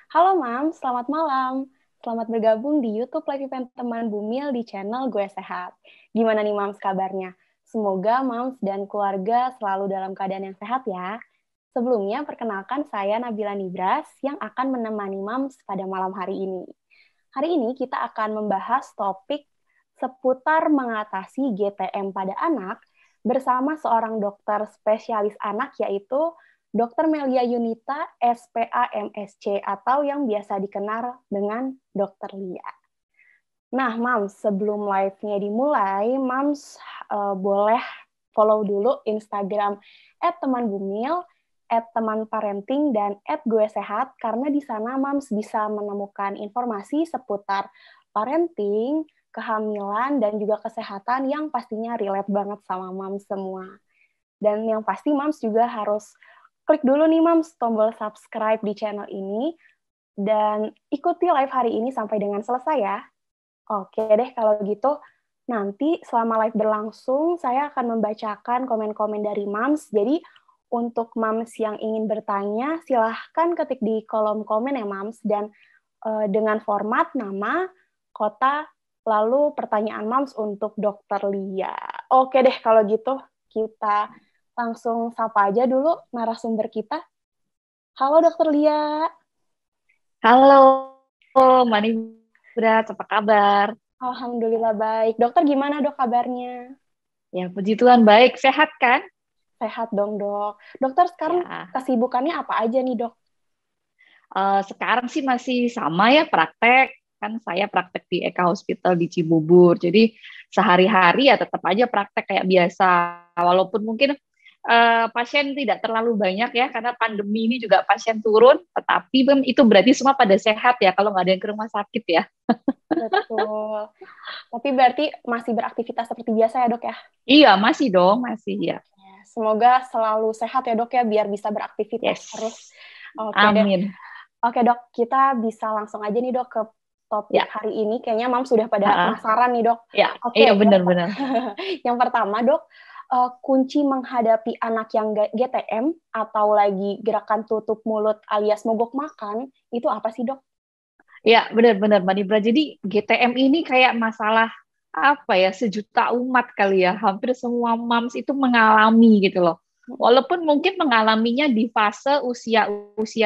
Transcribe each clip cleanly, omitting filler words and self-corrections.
Halo Mam, selamat malam. Selamat bergabung di YouTube Live Event Teman Bumil di channel Gue Sehat. Gimana nih Mams kabarnya? Semoga Mams dan keluarga selalu dalam keadaan yang sehat ya. Sebelumnya, perkenalkan saya Nabila Nibras yang akan menemani Mams pada malam hari ini. Hari ini kita akan membahas topik seputar mengatasi GTM pada anak bersama seorang dokter spesialis anak yaitu Dr. Melia Yunita, SPA MSc, atau yang biasa dikenal dengan Dr. Lia. Nah, Mams, sebelum live-nya dimulai, Mams boleh follow dulu Instagram @temanbumil, @temanparenting, dan @guesehat, karena di sana Mams bisa menemukan informasi seputar parenting, kehamilan, dan juga kesehatan yang pastinya relate banget sama Mams semua. Dan yang pasti Mams juga harus klik dulu nih Mams tombol subscribe di channel ini dan ikuti live hari ini sampai dengan selesai ya. Oke deh kalau gitu, nanti selama live berlangsung saya akan membacakan komen-komen dari Mams. Jadi untuk Mams yang ingin bertanya silahkan ketik di kolom komen ya Mams, dan dengan format nama, kota, lalu pertanyaan Mams untuk Dokter Lia. Oke deh kalau gitu kita langsung sapa aja dulu narasumber kita. Halo Dokter Lia. Halo, Mani Bras, apa kabar? Alhamdulillah baik. Dokter gimana dok kabarnya? Ya, puji Tuhan baik, sehat kan? Sehat dong dok. Dokter sekarang Ya, kesibukannya apa aja nih dok? sekarang sih masih sama ya praktek. Kan saya praktek di Eka Hospital di Cibubur. Jadi sehari-hari ya tetap aja praktek kayak biasa. Walaupun mungkin pasien tidak terlalu banyak ya, karena pandemi ini juga pasien turun. Tetapi itu berarti semua pada sehat ya, kalau nggak ada yang ke rumah sakit ya. Betul. Tapi berarti masih beraktivitas seperti biasa ya dok ya? Iya, masih dong, masih ya. Semoga selalu sehat ya dok ya, biar bisa beraktivitas Yes, terus. Oke deh. amin. Oke dok, kita bisa langsung aja nih dok ke topik Ya, hari ini. Kayaknya Mam sudah pada ha-ha. penasaran nih dok. Ya, iya Oke, benar-benar. yang pertama dok, kunci menghadapi anak yang GTM atau lagi gerakan tutup mulut alias mogok makan, itu apa sih dok? Ya, benar-benar Mbak Nibra. Jadi GTM ini kayak masalah apa ya, sejuta umat kali ya. Hampir semua moms itu mengalami gitu loh. Walaupun mungkin mengalaminya di fase usia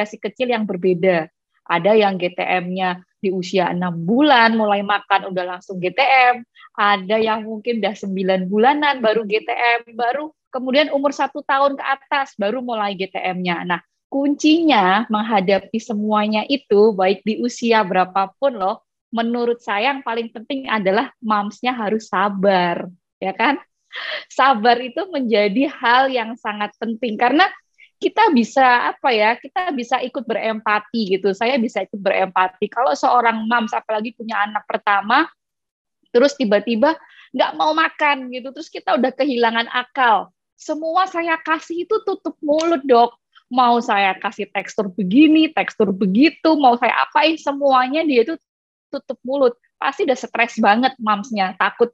si kecil yang berbeda. Ada yang GTM-nya di usia 6 bulan, mulai makan udah langsung GTM. Ada yang mungkin udah 9 bulanan baru GTM, baru kemudian umur 1 tahun ke atas baru mulai GTM-nya. Nah, kuncinya menghadapi semuanya itu, baik di usia berapapun loh, menurut saya yang paling penting adalah momsnya harus sabar, ya kan? Sabar itu menjadi hal yang sangat penting karena kita bisa apa ya, kita bisa ikut berempati gitu. Saya bisa ikut berempati kalau seorang moms apalagi punya anak pertama terus tiba-tiba nggak mau makan gitu, terus kita udah kehilangan akal. Semua saya kasih itu tutup mulut dok. Mau saya kasih tekstur begini, tekstur begitu, mau saya apain, semuanya dia itu tutup mulut. Pasti udah stres banget mamsnya, takut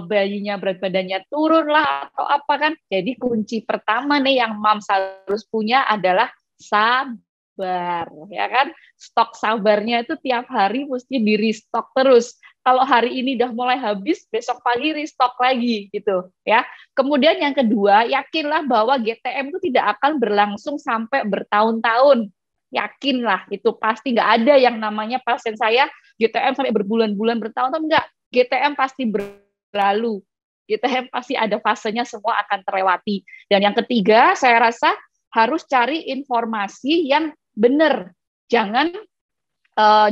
bayinya berat badannya turun lah atau apa kan. Jadi kunci pertama nih yang mams harus punya adalah sabar, ya kan? Stok sabarnya itu tiap hari mesti di restock terus. Kalau hari ini udah mulai habis, besok pagi restock lagi gitu ya. Kemudian yang kedua, yakinlah bahwa GTM itu tidak akan berlangsung sampai bertahun-tahun. Yakinlah, itu pasti nggak ada yang namanya pasien saya GTM sampai berbulan-bulan bertahun-tahun, enggak. GTM pasti berlalu. GTM pasti ada fasenya, semua akan terlewati. Dan yang ketiga, saya rasa harus cari informasi yang benar. Jangan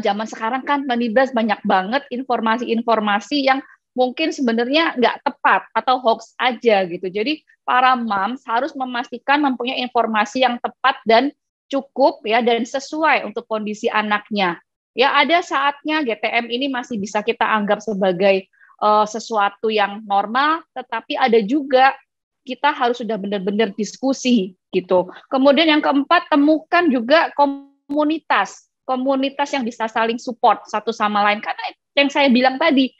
zaman sekarang kan Manibas banyak banget informasi-informasi yang mungkin sebenarnya nggak tepat atau hoax aja gitu. Jadi para moms harus memastikan mempunyai informasi yang tepat dan cukup ya dan sesuai untuk kondisi anaknya. Ya ada saatnya GTM ini masih bisa kita anggap sebagai sesuatu yang normal, tetapi ada juga kita harus sudah benar-benar diskusi gitu. Kemudian yang keempat, temukan juga komunitas yang bisa saling support satu sama lain. Karena yang saya bilang tadi,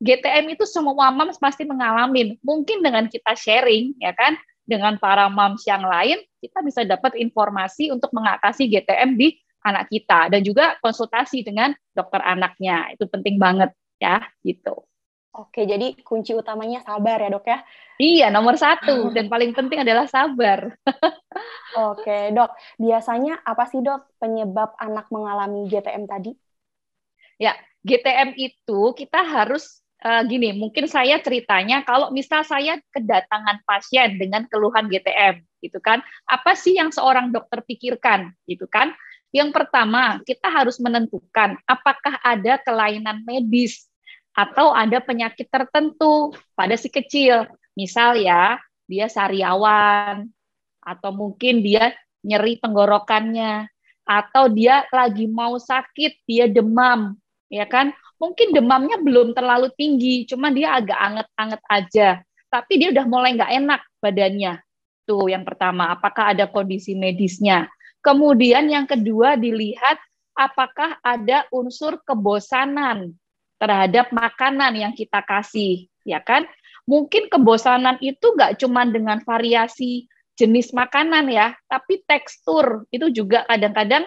GTM itu semua moms pasti mengalami. Mungkin dengan kita sharing, ya kan, dengan para moms yang lain, kita bisa dapat informasi untuk mengatasi GTM di anak kita, dan juga konsultasi dengan dokter anaknya. Itu penting banget ya, gitu. Oke, jadi kunci utamanya sabar ya dok ya? Iya, nomor satu dan paling penting adalah sabar. Oke dok, biasanya apa sih dok penyebab anak mengalami GTM tadi? Ya, GTM itu kita harus gini, mungkin saya ceritanya kalau misal saya kedatangan pasien dengan keluhan GTM, gitu kan, apa sih yang seorang dokter pikirkan, gitu kan? Yang pertama, kita harus menentukan apakah ada kelainan medis atau ada penyakit tertentu pada si kecil. Misal ya, dia sariawan, atau mungkin dia nyeri tenggorokannya, atau dia lagi mau sakit, dia demam, ya kan? Mungkin demamnya belum terlalu tinggi, cuma dia agak anget-anget aja, tapi dia udah mulai nggak enak badannya. Tuh yang pertama, apakah ada kondisi medisnya. Kemudian yang kedua dilihat apakah ada unsur kebosanan terhadap makanan yang kita kasih, ya kan? Mungkin kebosanan itu nggak cuma dengan variasi jenis makanan ya, tapi tekstur itu juga kadang-kadang,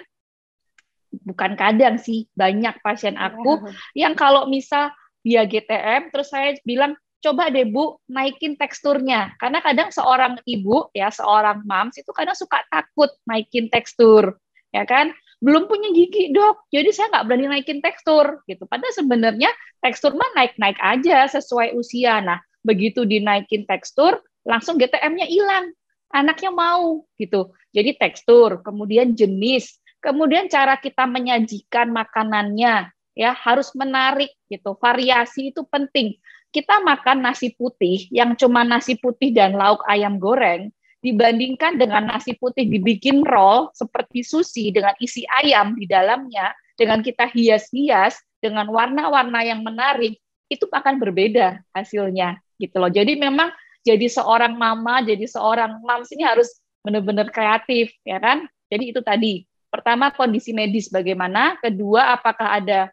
bukan kadang sih, banyak pasien aku yang kalau misal dia GTM, terus saya bilang, coba deh Bu, naikin teksturnya. Karena kadang seorang ibu, ya seorang moms, itu kadang suka takut naikin tekstur, ya kan? Belum punya gigi dok, jadi saya nggak berani naikin tekstur, gitu. Padahal sebenarnya tekstur mah naik-naik aja sesuai usia. Nah, begitu dinaikin tekstur, langsung GTM-nya hilang. Anaknya mau, gitu. Jadi tekstur, kemudian jenis, kemudian cara kita menyajikan makanannya, ya harus menarik gitu. Variasi itu penting. Kita makan nasi putih yang cuma nasi putih dan lauk ayam goreng dibandingkan dengan nasi putih dibikin roll seperti sushi dengan isi ayam di dalamnya, dengan kita hias-hias dengan warna-warna yang menarik, itu akan berbeda hasilnya gitu loh. Jadi memang jadi seorang mama, jadi seorang moms ini harus benar-benar kreatif, ya kan? Jadi itu tadi. Pertama, kondisi medis bagaimana. Kedua, apakah ada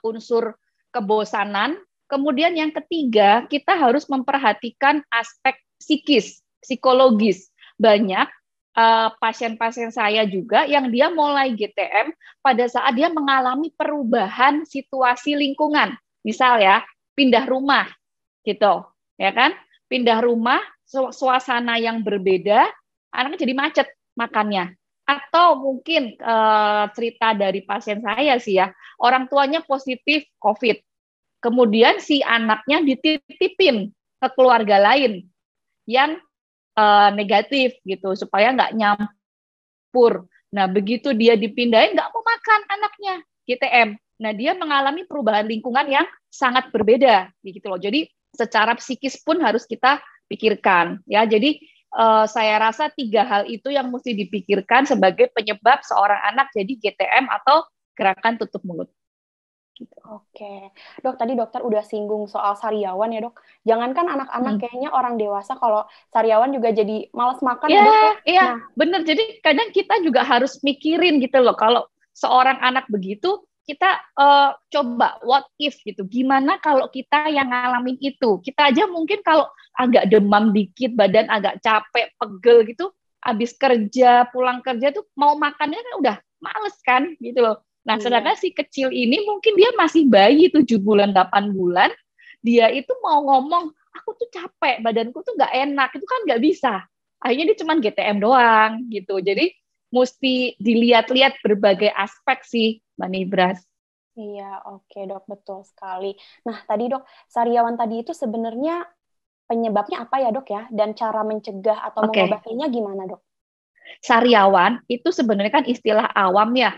unsur kebosanan. Kemudian yang ketiga, kita harus memperhatikan aspek psikis, psikologis. Banyak pasien-pasien saya juga yang dia mulai GTM pada saat dia mengalami perubahan situasi lingkungan. Misal ya, pindah rumah gitu, ya kan? Pindah rumah, suasana yang berbeda, anaknya jadi macet makannya. Atau mungkin cerita dari pasien saya sih ya, orang tuanya positif COVID, kemudian si anaknya dititipin ke keluarga lain yang negatif gitu, supaya nggak nyampur. Nah, begitu dia dipindahin, nggak mau makan anaknya, GTM. Nah, dia mengalami perubahan lingkungan yang sangat berbeda, gitu loh. Jadi, secara psikis pun harus kita pikirkan, ya. Jadi, saya rasa 3 hal itu yang mesti dipikirkan sebagai penyebab seorang anak jadi GTM atau gerakan tutup mulut. Gitu. Oke, dok tadi dokter udah singgung soal sariawan ya dok. Jangankan anak-anak, kayaknya orang dewasa kalau sariawan juga jadi malas makan ya dok ya. Iya, bener. Jadi kadang kita juga harus mikirin gitu loh. Kalau seorang anak begitu, kita coba what if gitu. Gimana kalau kita yang ngalamin itu? Kita aja mungkin kalau agak demam dikit, badan agak capek, pegel gitu, habis kerja, pulang kerja tuh mau makannya kan udah males kan gitu loh. Nah, sedangkan si kecil ini mungkin dia masih bayi 7 bulan, 8 bulan, dia itu mau ngomong, aku tuh capek, badanku tuh nggak enak, itu kan nggak bisa. Akhirnya dia cuma GTM doang gitu. Jadi mesti dilihat-lihat berbagai aspek sih, Mbak Nibras. Iya, oke dok, betul sekali. Nah, tadi dok, sariawan tadi itu sebenarnya penyebabnya apa ya dok ya? Dan cara mencegah atau mengobatinya gimana dok? Sariawan itu sebenarnya kan istilah awam ya,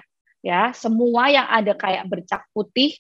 semua yang ada kayak bercak putih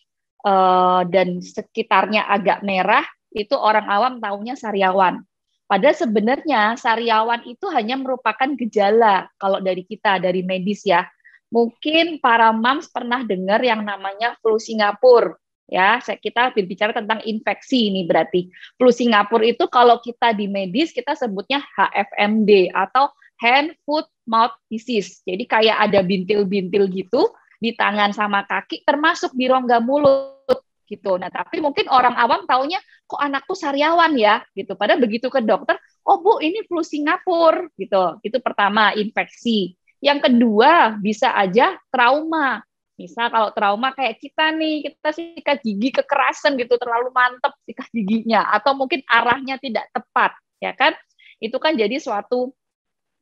dan sekitarnya agak merah, itu orang awam taunya sariawan. Padahal sebenarnya sariawan itu hanya merupakan gejala kalau dari kita, dari medis ya. Mungkin para moms pernah dengar yang namanya flu Singapura. Ya, kita berbicara tentang infeksi ini berarti. Flu Singapura itu kalau kita di medis kita sebutnya HFMD atau hand, foot, mouth disease. Jadi kayak ada bintil-bintil gitu di tangan sama kaki, termasuk di rongga mulut gitu. Nah, tapi mungkin orang awam taunya kok anakku sariawan ya gitu. Padahal begitu ke dokter, oh Bu, ini flu Singapura gitu. Itu pertama, infeksi. Yang kedua, bisa aja trauma. Misal kalau trauma kayak kita nih, kita sikat gigi kekerasan gitu, terlalu mantep sikat giginya, atau mungkin arahnya tidak tepat, ya kan? Itu kan jadi suatu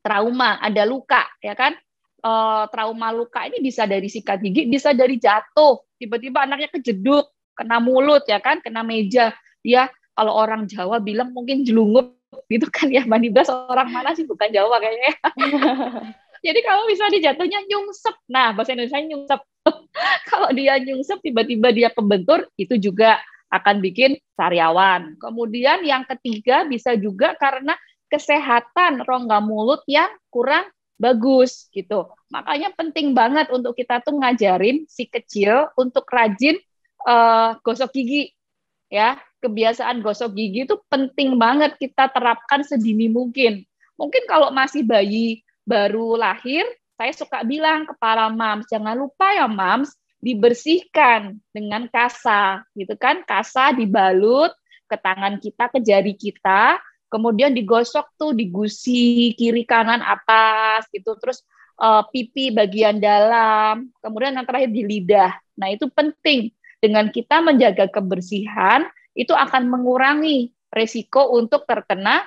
trauma, ada luka, ya kan? Trauma luka ini bisa dari sikat gigi, bisa dari jatuh, tiba-tiba anaknya kejeduk, kena mulut, ya kan? Kena meja, dia kalau orang Jawa bilang mungkin jelungup gitu kan ya, Mbak Nibras orang mana sih, bukan Jawa kayaknya. Jadi kalau misalnya jatuhnya nyungsep, nah bahasa Indonesia nyungsep. Kalau dia nyungsep tiba-tiba dia kebentur, itu juga akan bikin sariawan. Kemudian yang ketiga bisa juga karena kesehatan rongga mulut yang kurang bagus gitu. Makanya penting banget untuk kita tuh ngajarin si kecil untuk rajin gosok gigi ya. Kebiasaan gosok gigi itu penting banget kita terapkan sedini mungkin. Mungkin kalau masih bayi baru lahir, saya suka bilang ke para moms, jangan lupa ya moms, dibersihkan dengan kasa, gitu kan? Kasa dibalut ke tangan kita, ke jari kita, kemudian digosok tuh di gusi kiri kanan atas gitu, terus pipi bagian dalam, kemudian yang terakhir di lidah. Nah, itu penting. Dengan kita menjaga kebersihan, itu akan mengurangi resiko untuk terkena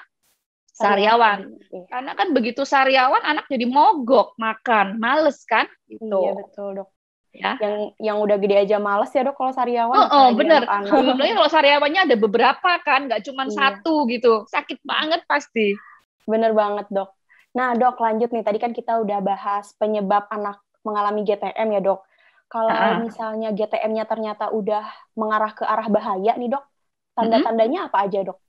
sariawan. Karena kan begitu sariawan, anak jadi mogok makan, males kan? Gitu. Iya betul dok. Ya. Yang udah gede aja males ya dok kalau sariawan. Bener. Sebenarnya kalau sariawannya ada beberapa kan, nggak cuma satu gitu. Sakit banget pasti. Bener banget dok. Nah dok, lanjut nih. Tadi kan kita udah bahas penyebab anak mengalami GTM ya dok. Kalau misalnya GTM-nya ternyata udah mengarah ke arah bahaya nih dok, tanda-tandanya apa aja dok?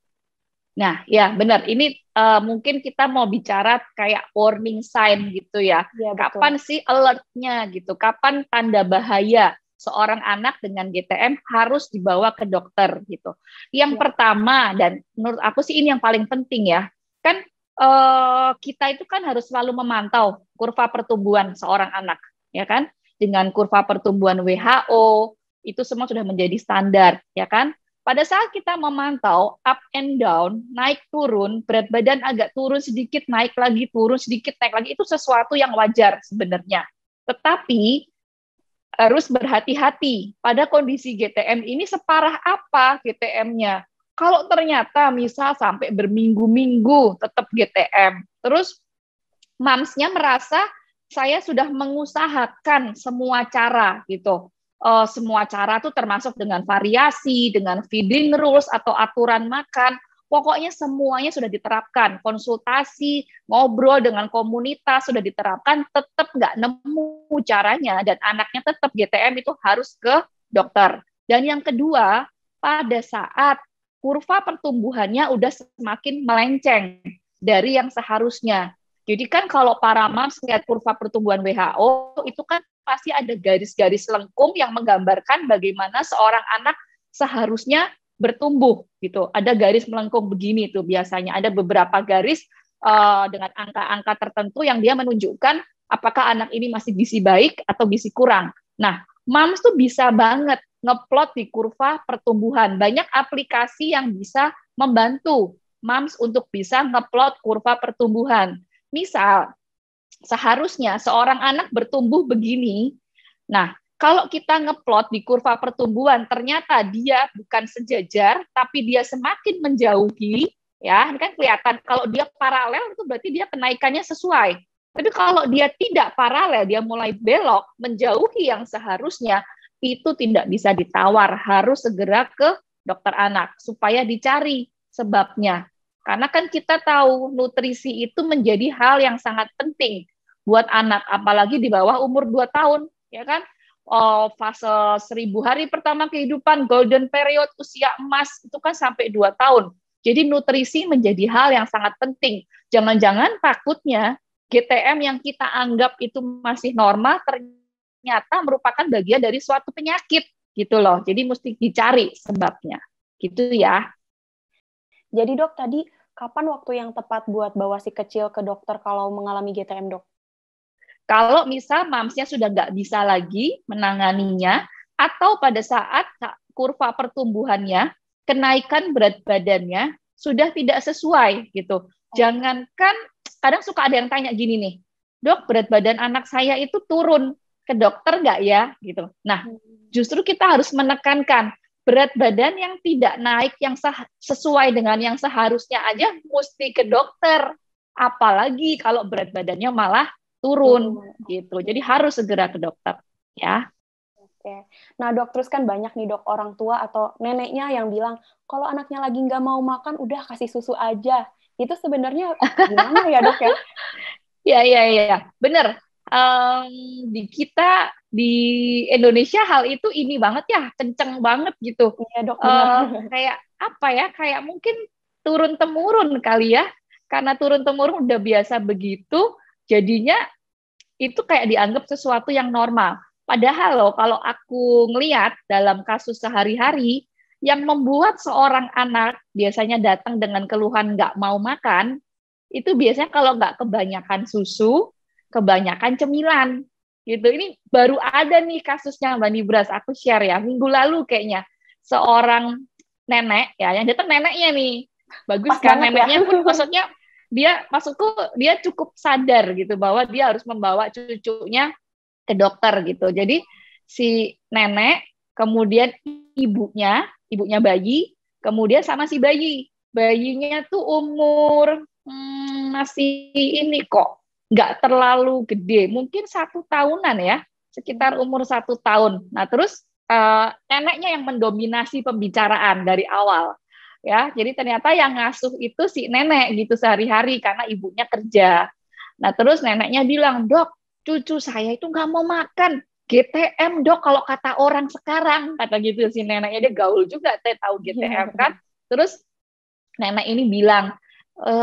Nah, ya benar. Ini mungkin kita mau bicara kayak warning sign gitu ya. Kapan sih alert-nya gitu? Kapan tanda bahaya seorang anak dengan GTM harus dibawa ke dokter gitu? Yang pertama, dan menurut aku sih ini yang paling penting ya, kan kita itu kan harus selalu memantau kurva pertumbuhan seorang anak, ya kan? Dengan kurva pertumbuhan WHO, itu semua sudah menjadi standar, ya kan? Pada saat kita memantau up and down, naik turun, berat badan agak turun sedikit, naik lagi, turun sedikit, naik lagi, itu sesuatu yang wajar sebenarnya. Tetapi harus berhati-hati pada kondisi GTM ini, separah apa GTM-nya. Kalau ternyata misal sampai berminggu-minggu tetap GTM, terus mamsnya merasa saya sudah mengusahakan semua cara gitu. Semua cara itu termasuk dengan variasi, dengan feeding rules atau aturan makan. Pokoknya semuanya sudah diterapkan. Konsultasi, ngobrol dengan komunitas sudah diterapkan, tetap nggak nemu caranya dan anaknya tetap GTM, itu harus ke dokter. Dan yang kedua, pada saat kurva pertumbuhannya udah semakin melenceng dari yang seharusnya. Jadi kan kalau para moms lihat kurva pertumbuhan WHO, itu kan pasti ada garis-garis lengkung yang menggambarkan bagaimana seorang anak seharusnya bertumbuh gitu. Ada garis melengkung begini tuh biasanya. Ada beberapa garis dengan angka-angka tertentu yang dia menunjukkan apakah anak ini masih gizi baik atau gizi kurang. Nah, moms tuh bisa banget ngeplot di kurva pertumbuhan. Banyak aplikasi yang bisa membantu moms untuk bisa ngeplot kurva pertumbuhan. Misal, seharusnya seorang anak bertumbuh begini. Nah, kalau kita ngeplot di kurva pertumbuhan, ternyata dia bukan sejajar, tapi dia semakin menjauhi, ya, ini kan kelihatan. Kalau dia paralel, itu berarti dia kenaikannya sesuai. Tapi kalau dia tidak paralel, dia mulai belok, menjauhi yang seharusnya, itu tidak bisa ditawar, harus segera ke dokter anak, supaya dicari sebabnya. Karena kan kita tahu nutrisi itu menjadi hal yang sangat penting buat anak, apalagi di bawah umur 2 tahun, ya kan? Fase 1000 hari pertama kehidupan, golden period, usia emas, itu kan sampai 2 tahun. Jadi nutrisi menjadi hal yang sangat penting. Jangan-jangan takutnya GTM yang kita anggap itu masih normal, ternyata merupakan bagian dari suatu penyakit, gitu loh. Jadi mesti dicari sebabnya, gitu ya. Jadi dok, tadi kapan waktu yang tepat buat bawa si kecil ke dokter kalau mengalami GTM dok? Kalau misal mamsnya sudah nggak bisa lagi menanganinya, atau pada saat kurva pertumbuhannya, kenaikan berat badannya sudah tidak sesuai gitu. Jangankan, kadang suka ada yang tanya gini nih, dok berat badan anak saya itu turun, ke dokter nggak ya? Gitu. Nah, justru kita harus menekankan berat badan yang tidak naik yang sesuai dengan yang seharusnya aja mesti ke dokter. Apalagi kalau berat badannya malah turun gitu. Jadi harus segera ke dokter ya. Oke. Nah dok, terus kan banyak nih dok orang tua atau neneknya yang bilang kalau anaknya lagi nggak mau makan udah kasih susu aja. Itu sebenarnya gimana ya dok ya? Ya, bener. Di kita di Indonesia hal itu ini banget ya, kenceng banget gitu. Iya dok, benar. Kayak apa ya? Kayak mungkin turun temurun kali ya. Karena turun temurun udah biasa begitu, jadinya itu kayak dianggap sesuatu yang normal. Padahal loh, kalau aku ngelihat dalam kasus sehari-hari, yang membuat seorang anak biasanya datang dengan keluhan nggak mau makan, itu biasanya kalau nggak kebanyakan susu, kebanyakan cemilan. Gitu. Ini baru ada nih kasusnya Mbak Nibras, aku share ya, minggu lalu kayaknya. Seorang nenek, ya yang datang neneknya nih. Bagus Pas kan, banget ya. neneknya pun maksudnya dia cukup sadar gitu bahwa dia harus membawa cucunya ke dokter gitu. Jadi si nenek, kemudian ibunya bayi, kemudian sama si bayi. Bayinya tuh umur masih ini kok, nggak terlalu gede, mungkin 1 tahunan ya, sekitar umur 1 tahun. Nah terus neneknya yang mendominasi pembicaraan dari awal. Ya, jadi ternyata yang ngasuh itu si nenek gitu sehari-hari karena ibunya kerja. Nah terus neneknya bilang, dok, cucu saya itu nggak mau makan. GTM dok kalau kata orang sekarang, kata gitu si neneknya, dia gaul juga, saya tahu GTM kan. Terus nenek ini bilang,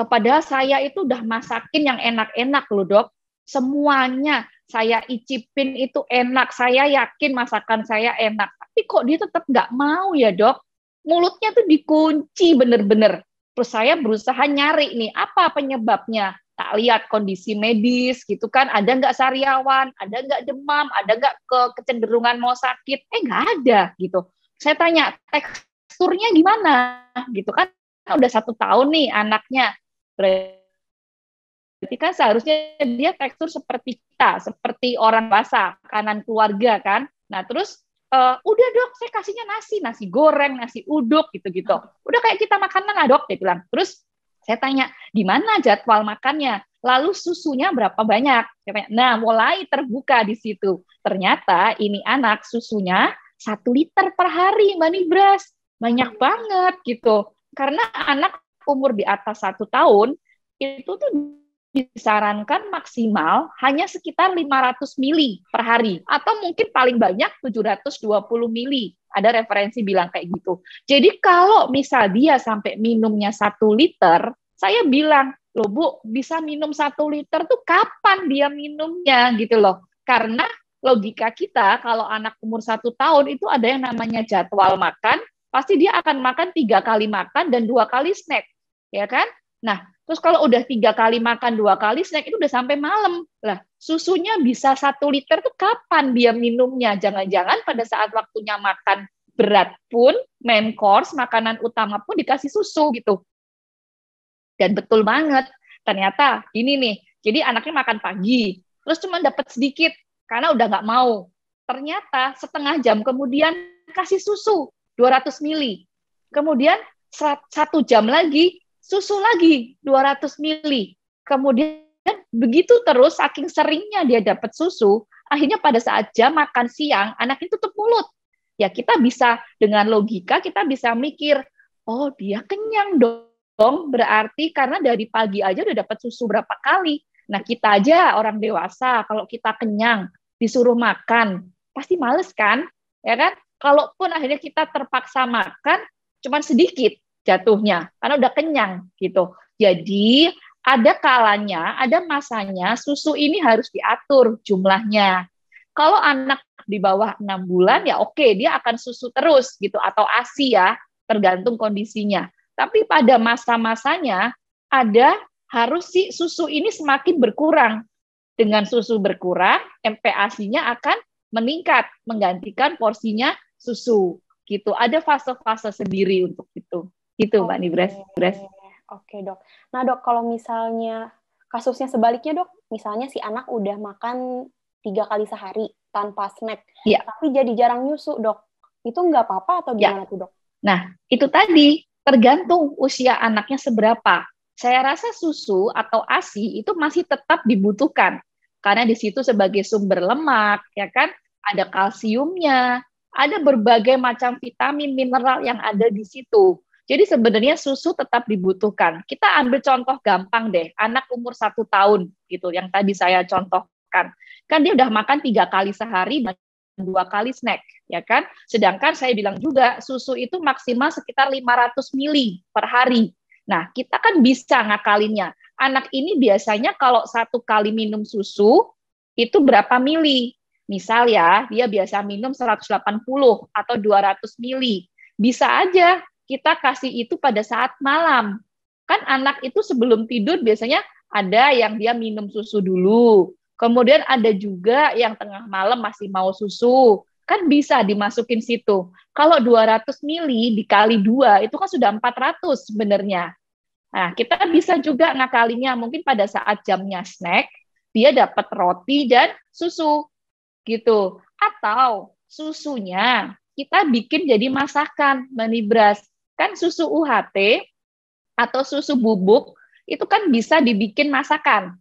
padahal saya itu udah masakin yang enak-enak loh dok, semuanya saya icipin itu enak, saya yakin masakan saya enak, tapi kok dia tetap nggak mau ya dok, mulutnya tuh dikunci bener-bener. Terus saya berusaha nyari nih, apa penyebabnya, tak lihat kondisi medis gitu kan, ada nggak sariawan, ada nggak demam, ada nggak kecenderungan mau sakit, nggak ada gitu. Saya tanya teksturnya gimana gitu kan, udah 1 tahun nih anaknya, berarti kan seharusnya dia tekstur seperti kita, seperti orang dewasa, makanan keluarga kan. Nah terus udah dok, saya kasihnya nasi goreng, nasi uduk gitu-gitu. Udah kayak kita makan lah dok, dia bilang. Terus saya tanya, di mana jadwal makannya? Lalu susunya berapa banyak? Nah, mulai terbuka di situ. Ternyata ini anak susunya 1 liter per hari, Mbak Nibras. Banyak banget gitu. Karena anak umur di atas 1 tahun, itu tuh disarankan maksimal hanya sekitar 500 mili per hari. Atau mungkin paling banyak 720 mili. Ada referensi bilang kayak gitu. Jadi kalau misal dia sampai minumnya 1 liter, saya bilang, loh Bu, bisa minum 1 liter tuh kapan dia minumnya gitu loh. Karena logika kita kalau anak umur 1 tahun itu ada yang namanya jadwal makan, pasti dia akan makan 3 kali makan dan 2 kali snack, ya kan? Nah, terus kalau udah 3 kali makan 2 kali snack itu udah sampai malam. Lah, susunya bisa 1 liter tuh kapan dia minumnya? Jangan-jangan pada saat waktunya makan berat pun, main course, makanan utama pun dikasih susu gitu. Dan betul banget, ternyata ini nih, jadi anaknya makan pagi, terus cuma dapat sedikit, karena udah nggak mau. Ternyata setengah jam kemudian kasih susu, 200 mili. Kemudian 1 jam lagi, susu lagi, 200 mili. Kemudian begitu terus, saking seringnya dia dapat susu, akhirnya pada saat jam makan siang, anak itu tutup mulut. Ya kita bisa, dengan logika, kita bisa mikir, oh dia kenyang dong, berarti karena dari pagi aja udah dapat susu berapa kali. Nah kita aja orang dewasa, kalau kita kenyang, disuruh makan, pasti males kan? Ya kan? Kalaupun akhirnya kita terpaksa makan, cuman sedikit jatuhnya, karena udah kenyang gitu. Jadi ada kalanya, ada masanya susu ini harus diatur jumlahnya. Kalau anak di bawah 6 bulan ya oke, dia akan susu terus gitu, atau ASI ya, tergantung kondisinya. Tapi pada masa-masanya ada harus si susu ini semakin berkurang. Dengan susu berkurang, MPASI-nya akan meningkat, menggantikan porsinya susu gitu. Ada fase-fase sendiri untuk itu. Gitu Mbak Nibras. Oke dok. Nah dok, kalau misalnya kasusnya sebaliknya dok, misalnya si anak udah makan 3 kali sehari tanpa snack, Ya. tapi jadi jarang nyusu dok, itu nggak apa-apa atau gimana tuh dok? Nah, itu tadi tergantung usia anaknya seberapa. Saya rasa susu atau ASI itu masih tetap dibutuhkan karena di situ sebagai sumber lemak, ya kan, ada kalsiumnya, ada berbagai macam vitamin, mineral yang ada di situ. Jadi sebenarnya susu tetap dibutuhkan. Kita ambil contoh gampang deh, anak umur 1 tahun gitu, yang tadi saya contohkan. Kan dia udah makan 3 kali sehari, 2 kali snack, ya kan? Sedangkan saya bilang juga susu itu maksimal sekitar 500 mili per hari. Nah, kita kan bisa ngakalinnya. Anak ini biasanya kalau 1 kali minum susu itu berapa mili? Misal ya, dia biasa minum 180 atau 200 mili. Bisa aja kita kasih itu pada saat malam. Kan anak itu sebelum tidur biasanya ada yang dia minum susu dulu. Kemudian ada juga yang tengah malam masih mau susu. Kan bisa dimasukin situ. Kalau 200 mili dikali 2 itu kan sudah 400 sebenarnya. Nah, kita bisa juga ngakalinya mungkin pada saat jamnya snack, dia dapat roti dan susu gitu. Atau susunya kita bikin jadi masakan, manibras. Kan susu UHT atau susu bubuk itu kan bisa dibikin masakan.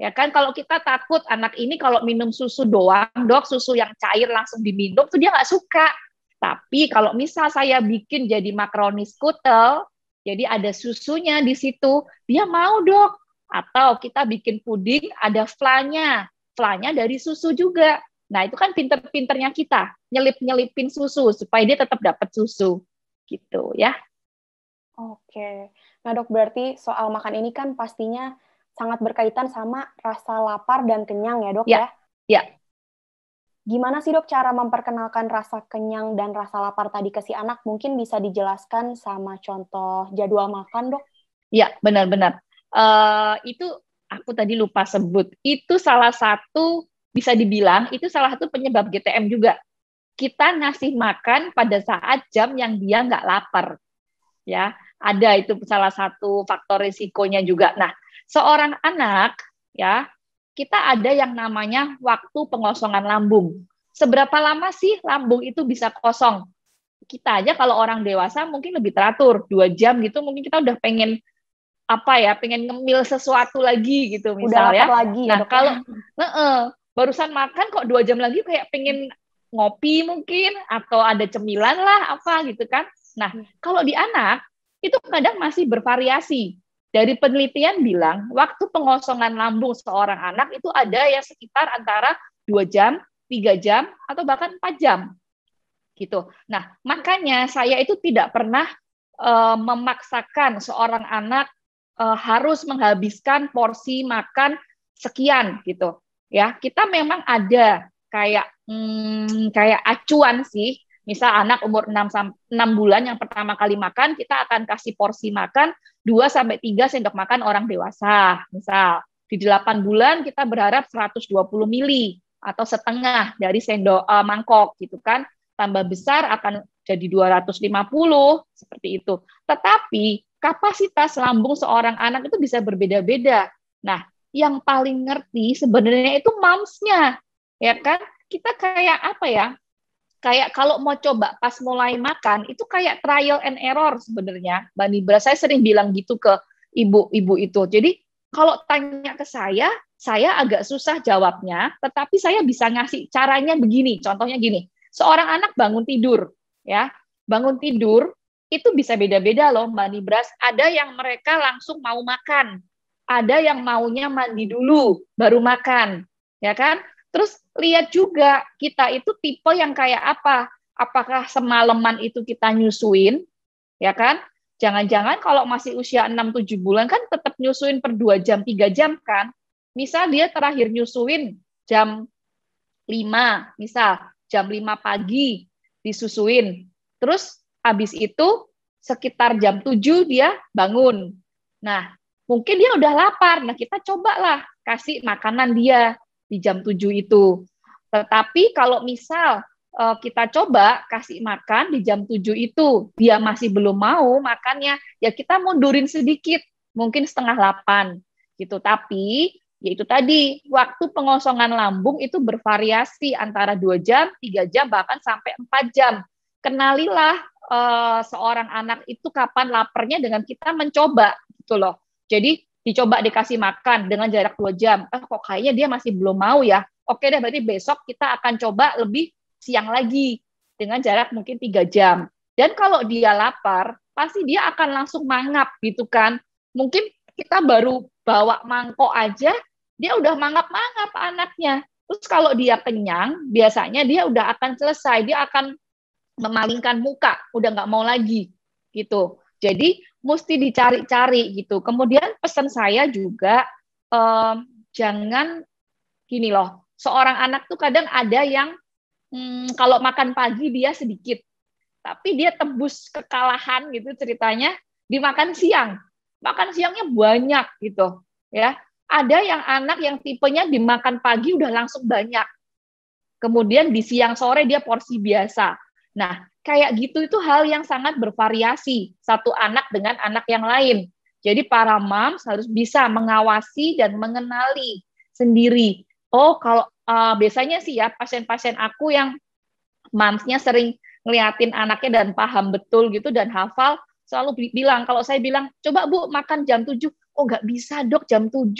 Ya kan, kalau kita takut anak ini kalau minum susu doang, dok, susu yang cair langsung diminum tuh dia nggak suka. Tapi kalau misal saya bikin jadi makaroni skutel, jadi ada susunya di situ, dia mau dok. Atau kita bikin puding, ada flanya dari susu juga. Nah itu kan pinter-pinternya kita, nyelip-nyelipin susu supaya dia tetap dapat susu, gitu ya. Oke, nah dok berarti soal makan ini kan pastinya sangat berkaitan sama rasa lapar dan kenyang ya dok ya? Ya. Gimana sih dok cara memperkenalkan rasa kenyang dan rasa lapar tadi ke si anak? Mungkin bisa dijelaskan sama contoh jadwal makan dok? Ya, benar-benar. Itu aku tadi lupa sebut. Itu salah satu, bisa dibilang, itu salah satu penyebab GTM juga. Kita ngasih makan pada saat jam yang dia nggak lapar. Ya, ada itu salah satu faktor risikonya juga. Nah, seorang anak, ya, kita ada yang namanya waktu pengosongan lambung. Seberapa lama sih lambung itu bisa kosong? Kita aja kalau orang dewasa mungkin lebih teratur, 2 jam gitu, mungkin kita udah pengen pengen ngemil sesuatu lagi gitu misal ya. Lagi, nah ya, kalau barusan makan kok 2 jam lagi kayak pengen ngopi mungkin atau ada cemilan lah apa gitu kan. Nah kalau di anak itu kadang masih bervariasi. Dari penelitian bilang, waktu pengosongan lambung seorang anak itu ada yang sekitar antara 2 jam, 3 jam, atau bahkan 4 jam. Gitu. Nah, makanya saya itu tidak pernah memaksakan seorang anak harus menghabiskan porsi makan sekian gitu. Ya, kita memang ada kayak acuan sih. Misal anak umur 6 bulan yang pertama kali makan, kita akan kasih porsi makan 2-3 sendok makan orang dewasa. Misal di 8 bulan kita berharap 120 mili atau setengah dari sendok mangkok gitu kan. Tambah besar akan jadi 250 seperti itu. Tetapi kapasitas lambung seorang anak itu bisa berbeda-beda. Nah, yang paling ngerti sebenarnya itu momsnya. Ya kan? Kita kayak apa ya? Kayak kalau mau coba pas mulai makan, itu kayak trial and error sebenarnya, Mbak Nibra. Saya sering bilang gitu ke ibu-ibu itu. Jadi kalau tanya ke saya agak susah jawabnya, tetapi saya bisa ngasih caranya begini. Contohnya gini, seorang anak bangun tidur, ya, bangun tidur itu bisa beda-beda loh, Mbak Nibras. Ada yang mereka langsung mau makan, ada yang maunya mandi dulu baru makan, ya kan? Terus lihat juga kita itu tipe yang kayak apa? Apakah semalaman itu kita nyusuin, ya kan? Jangan-jangan kalau masih usia 6-7 bulan kan tetap nyusuin per 2 jam, 3 jam kan? Misal dia terakhir nyusuin jam 5, misal jam 5 pagi disusuin. Terus habis itu sekitar jam 7 dia bangun. Nah, mungkin dia udah lapar. Nah, kita cobalah kasih makanan dia di jam 7 itu. Tetapi kalau misal kita coba kasih makan di jam 7 itu, dia masih belum mau makannya, ya kita mundurin sedikit, mungkin setengah 8. gitu. Tapi yaitu tadi waktu pengosongan lambung itu bervariasi antara 2 jam, 3 jam, bahkan sampai 4 jam. Kenalilah seorang anak itu kapan laparnya dengan kita mencoba gitu loh. Jadi dicoba dikasih makan dengan jarak 2 jam. Kok kayaknya dia masih belum mau ya. Oke deh, berarti besok kita akan coba lebih siang lagi dengan jarak mungkin 3 jam. Dan kalau dia lapar, pasti dia akan langsung mangap gitu kan. Mungkin kita baru bawa mangkok aja, dia udah mangap-mangap anaknya. Terus kalau dia kenyang, biasanya dia udah akan selesai, dia akan memalingkan muka, udah nggak mau lagi gitu. Jadi mesti dicari-cari gitu. Kemudian pesan saya juga jangan gini loh, seorang anak tuh kadang ada yang kalau makan pagi dia sedikit, tapi dia tebus kekalahan gitu ceritanya dimakan siang. Makan siangnya banyak gitu ya. Ada yang anak yang tipenya dimakan pagi udah langsung banyak. Kemudian di siang sore dia porsi biasa. Nah, kayak gitu itu hal yang sangat bervariasi satu anak dengan anak yang lain. Jadi para moms harus bisa mengawasi dan mengenali sendiri. Oh, kalau biasanya sih ya pasien-pasien aku yang momsnya sering ngeliatin anaknya dan paham betul gitu dan hafal, selalu bilang, kalau saya bilang, coba Bu makan jam 7, oh nggak bisa dok jam 7,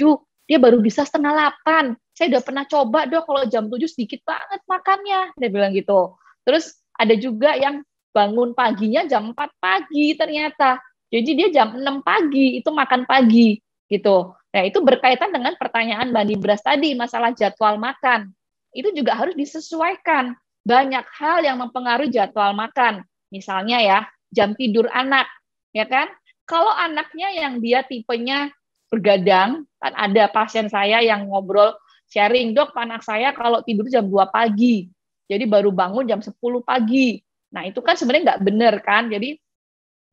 dia baru bisa setengah 8, saya udah pernah coba dok, kalau jam 7 sedikit banget makannya, dia bilang gitu. Terus ada juga yang bangun paginya jam 4 pagi ternyata, jadi dia jam 6 pagi itu makan pagi gitu. Nah itu berkaitan dengan pertanyaan Mbak Nibras tadi, masalah jadwal makan, itu juga harus disesuaikan. Banyak hal yang mempengaruhi jadwal makan. Misalnya ya, jam tidur anak, ya kan? Kalau anaknya yang dia tipenya bergadang, kan ada pasien saya yang ngobrol sharing, dok, anak saya kalau tidur jam 2 pagi, jadi baru bangun jam 10 pagi. Nah, itu kan sebenarnya nggak benar kan? Jadi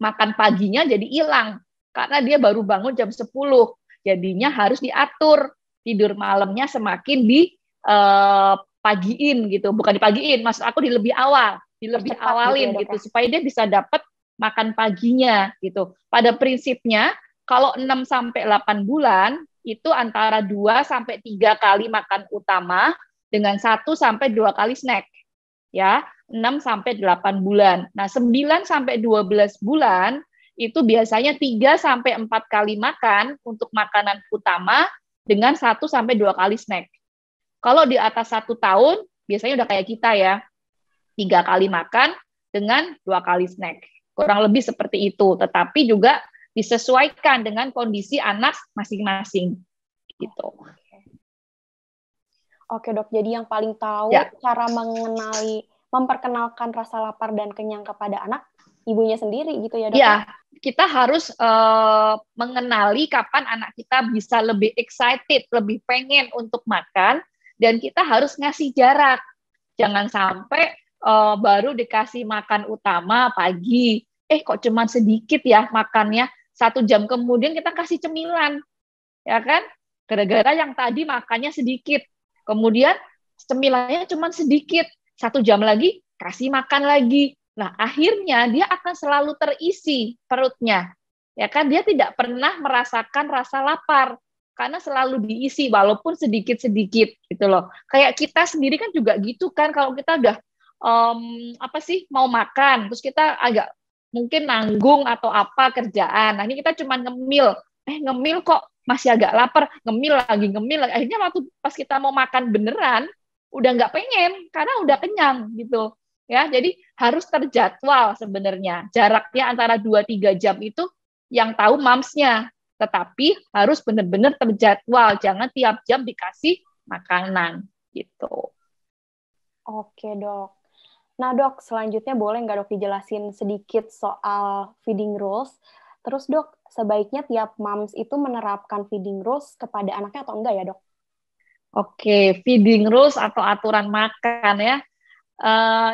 makan paginya jadi hilang karena dia baru bangun jam 10. Jadinya harus diatur tidur malamnya semakin di pagiin gitu, bukan dipagiin, maksud aku di lebih awalin gitu, supaya dia bisa dapat makan paginya gitu. Pada prinsipnya kalau 6 sampai 8 bulan itu antara 2 sampai 3 kali makan utama dengan 1 sampai 2 kali snack. Ya, 6 sampai 8 bulan. Nah, 9 sampai 12 bulan itu biasanya 3 sampai 4 kali makan untuk makanan utama dengan 1 sampai 2 kali snack. Kalau di atas 1 tahun, biasanya udah kayak kita ya, 3 kali makan dengan 2 kali snack. Kurang lebih seperti itu, tetapi juga disesuaikan dengan kondisi anak masing-masing. Gitu. Oke dok, jadi yang paling tahu cara memperkenalkan rasa lapar dan kenyang kepada anak, ibunya sendiri gitu ya dok? Ya, kita harus mengenali kapan anak kita bisa lebih excited, lebih pengen untuk makan, dan kita harus ngasih jarak. Jangan sampai baru dikasih makan utama pagi, kok cuman sedikit ya makannya, 1 jam kemudian kita kasih cemilan, ya kan? Gara-gara yang tadi makannya sedikit, kemudian cemilannya cuman sedikit, 1 jam lagi kasih makan lagi. Nah, akhirnya dia akan selalu terisi perutnya. Ya kan, dia tidak pernah merasakan rasa lapar karena selalu diisi walaupun sedikit-sedikit gitu loh. Kayak kita sendiri kan juga gitu kan, kalau kita udah mau makan, terus kita agak mungkin nanggung atau apa kerjaan. Nah, ini kita cuma ngemil. Ngemil kok masih agak lapar, ngemil lagi. Akhirnya waktu pas kita mau makan beneran, udah nggak pengen karena udah kenyang gitu. Ya, jadi harus terjadwal sebenarnya. Jaraknya antara 2-3 jam itu yang tahu mamsnya. Tetapi harus benar-benar terjadwal, jangan tiap jam dikasih makanan gitu. Oke dok. Nah dok, selanjutnya boleh nggak dok dijelasin sedikit soal feeding rules? Terus dok, sebaiknya tiap moms itu menerapkan feeding rules kepada anaknya atau enggak ya dok? Oke, feeding rules atau aturan makan ya.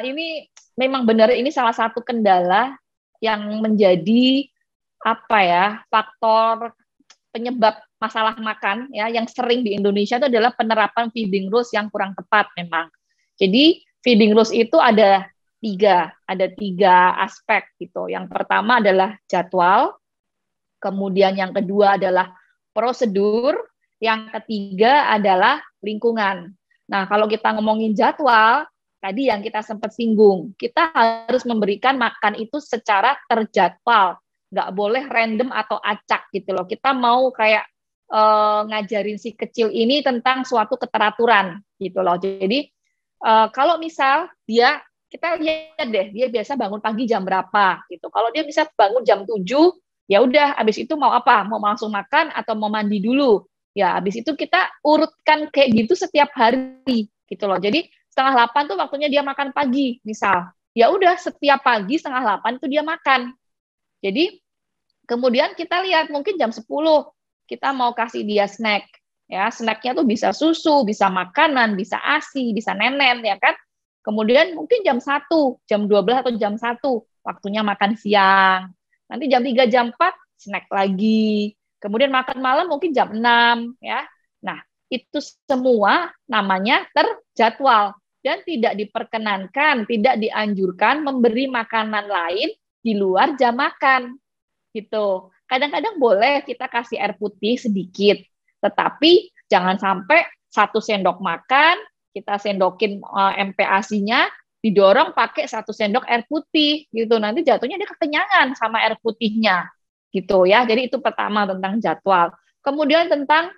Ini memang benar, ini salah satu kendala yang menjadi faktor penyebab masalah makan ya yang sering di Indonesia itu adalah penerapan feeding rules yang kurang tepat memang. Jadi feeding rules itu ada tiga aspek gitu. Yang pertama adalah jadwal, kemudian yang kedua adalah prosedur, yang ketiga adalah lingkungan. Nah, kalau kita ngomongin jadwal, tadi yang kita sempat singgung, kita harus memberikan makan itu secara terjadwal, nggak boleh random atau acak gitu loh. Kita mau kayak ngajarin si kecil ini tentang suatu keteraturan gitu loh. Jadi kalau misal kita lihat deh, dia biasa bangun pagi jam berapa gitu. Kalau dia bisa bangun jam 7, ya udah habis itu mau apa? Mau langsung makan atau mau mandi dulu? Ya, habis itu kita urutkan kayak gitu setiap hari gitu loh. Jadi 7:30 tuh waktunya dia makan pagi, misal. Ya udah setiap pagi 7:30 itu dia makan. Jadi kemudian kita lihat mungkin jam 10 kita mau kasih dia snack. Ya, snacknya tuh bisa susu, bisa makanan, bisa ASI, bisa nenen ya kan. Kemudian mungkin jam 1, jam 12 atau jam 1 waktunya makan siang. Nanti jam 3, jam 4 snack lagi. Kemudian makan malam mungkin jam 6 ya. Nah, itu semua namanya terjadwal dan tidak diperkenankan, tidak dianjurkan memberi makanan lain di luar jam makan. Gitu. Kadang-kadang boleh kita kasih air putih sedikit, tetapi jangan sampai 1 sendok makan, kita sendokin MPASI-nya, didorong pakai 1 sendok air putih, gitu. Nanti jatuhnya dia kekenyangan sama air putihnya, gitu ya. Jadi itu pertama tentang jadwal. Kemudian tentang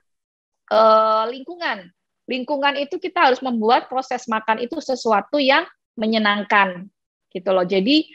lingkungan. Lingkungan itu kita harus membuat proses makan itu sesuatu yang menyenangkan, gitu loh. Jadi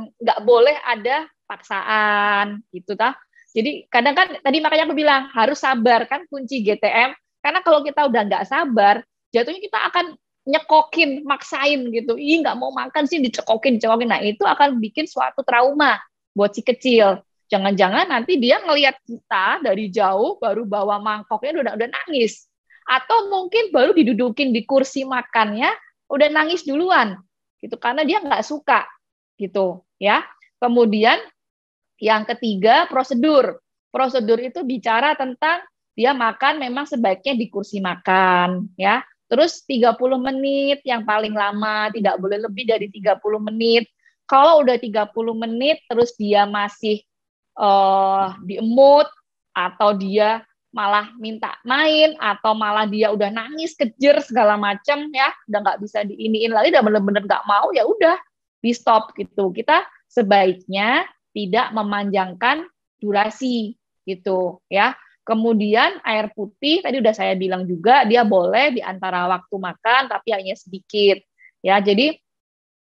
nggak boleh ada paksaan gitu tah. Jadi kadang kan tadi makanya aku bilang harus sabar kan kunci GTM, karena kalau kita udah nggak sabar jatuhnya kita akan nyekokin, maksain gitu. Ih nggak mau makan sih dicekokin. Nah itu akan bikin suatu trauma buat si kecil. Jangan-jangan nanti dia ngelihat kita dari jauh baru bawa mangkoknya udah nangis, atau mungkin baru didudukin di kursi makannya udah nangis duluan gitu karena dia nggak suka gitu ya. Kemudian yang ketiga, prosedur. Prosedur itu bicara tentang dia makan memang sebaiknya di kursi makan, ya. Terus 30 menit yang paling lama, tidak boleh lebih dari 30 menit. Kalau udah 30 menit terus dia masih diemut atau dia malah minta main atau malah dia udah nangis kejer segala macam ya, udah nggak bisa diiniin lagi, udah bener-bener nggak mau, ya udah di stop gitu. Kita sebaiknya tidak memanjangkan durasi gitu ya. Kemudian air putih tadi udah saya bilang juga dia boleh di antara waktu makan tapi hanya sedikit ya. Jadi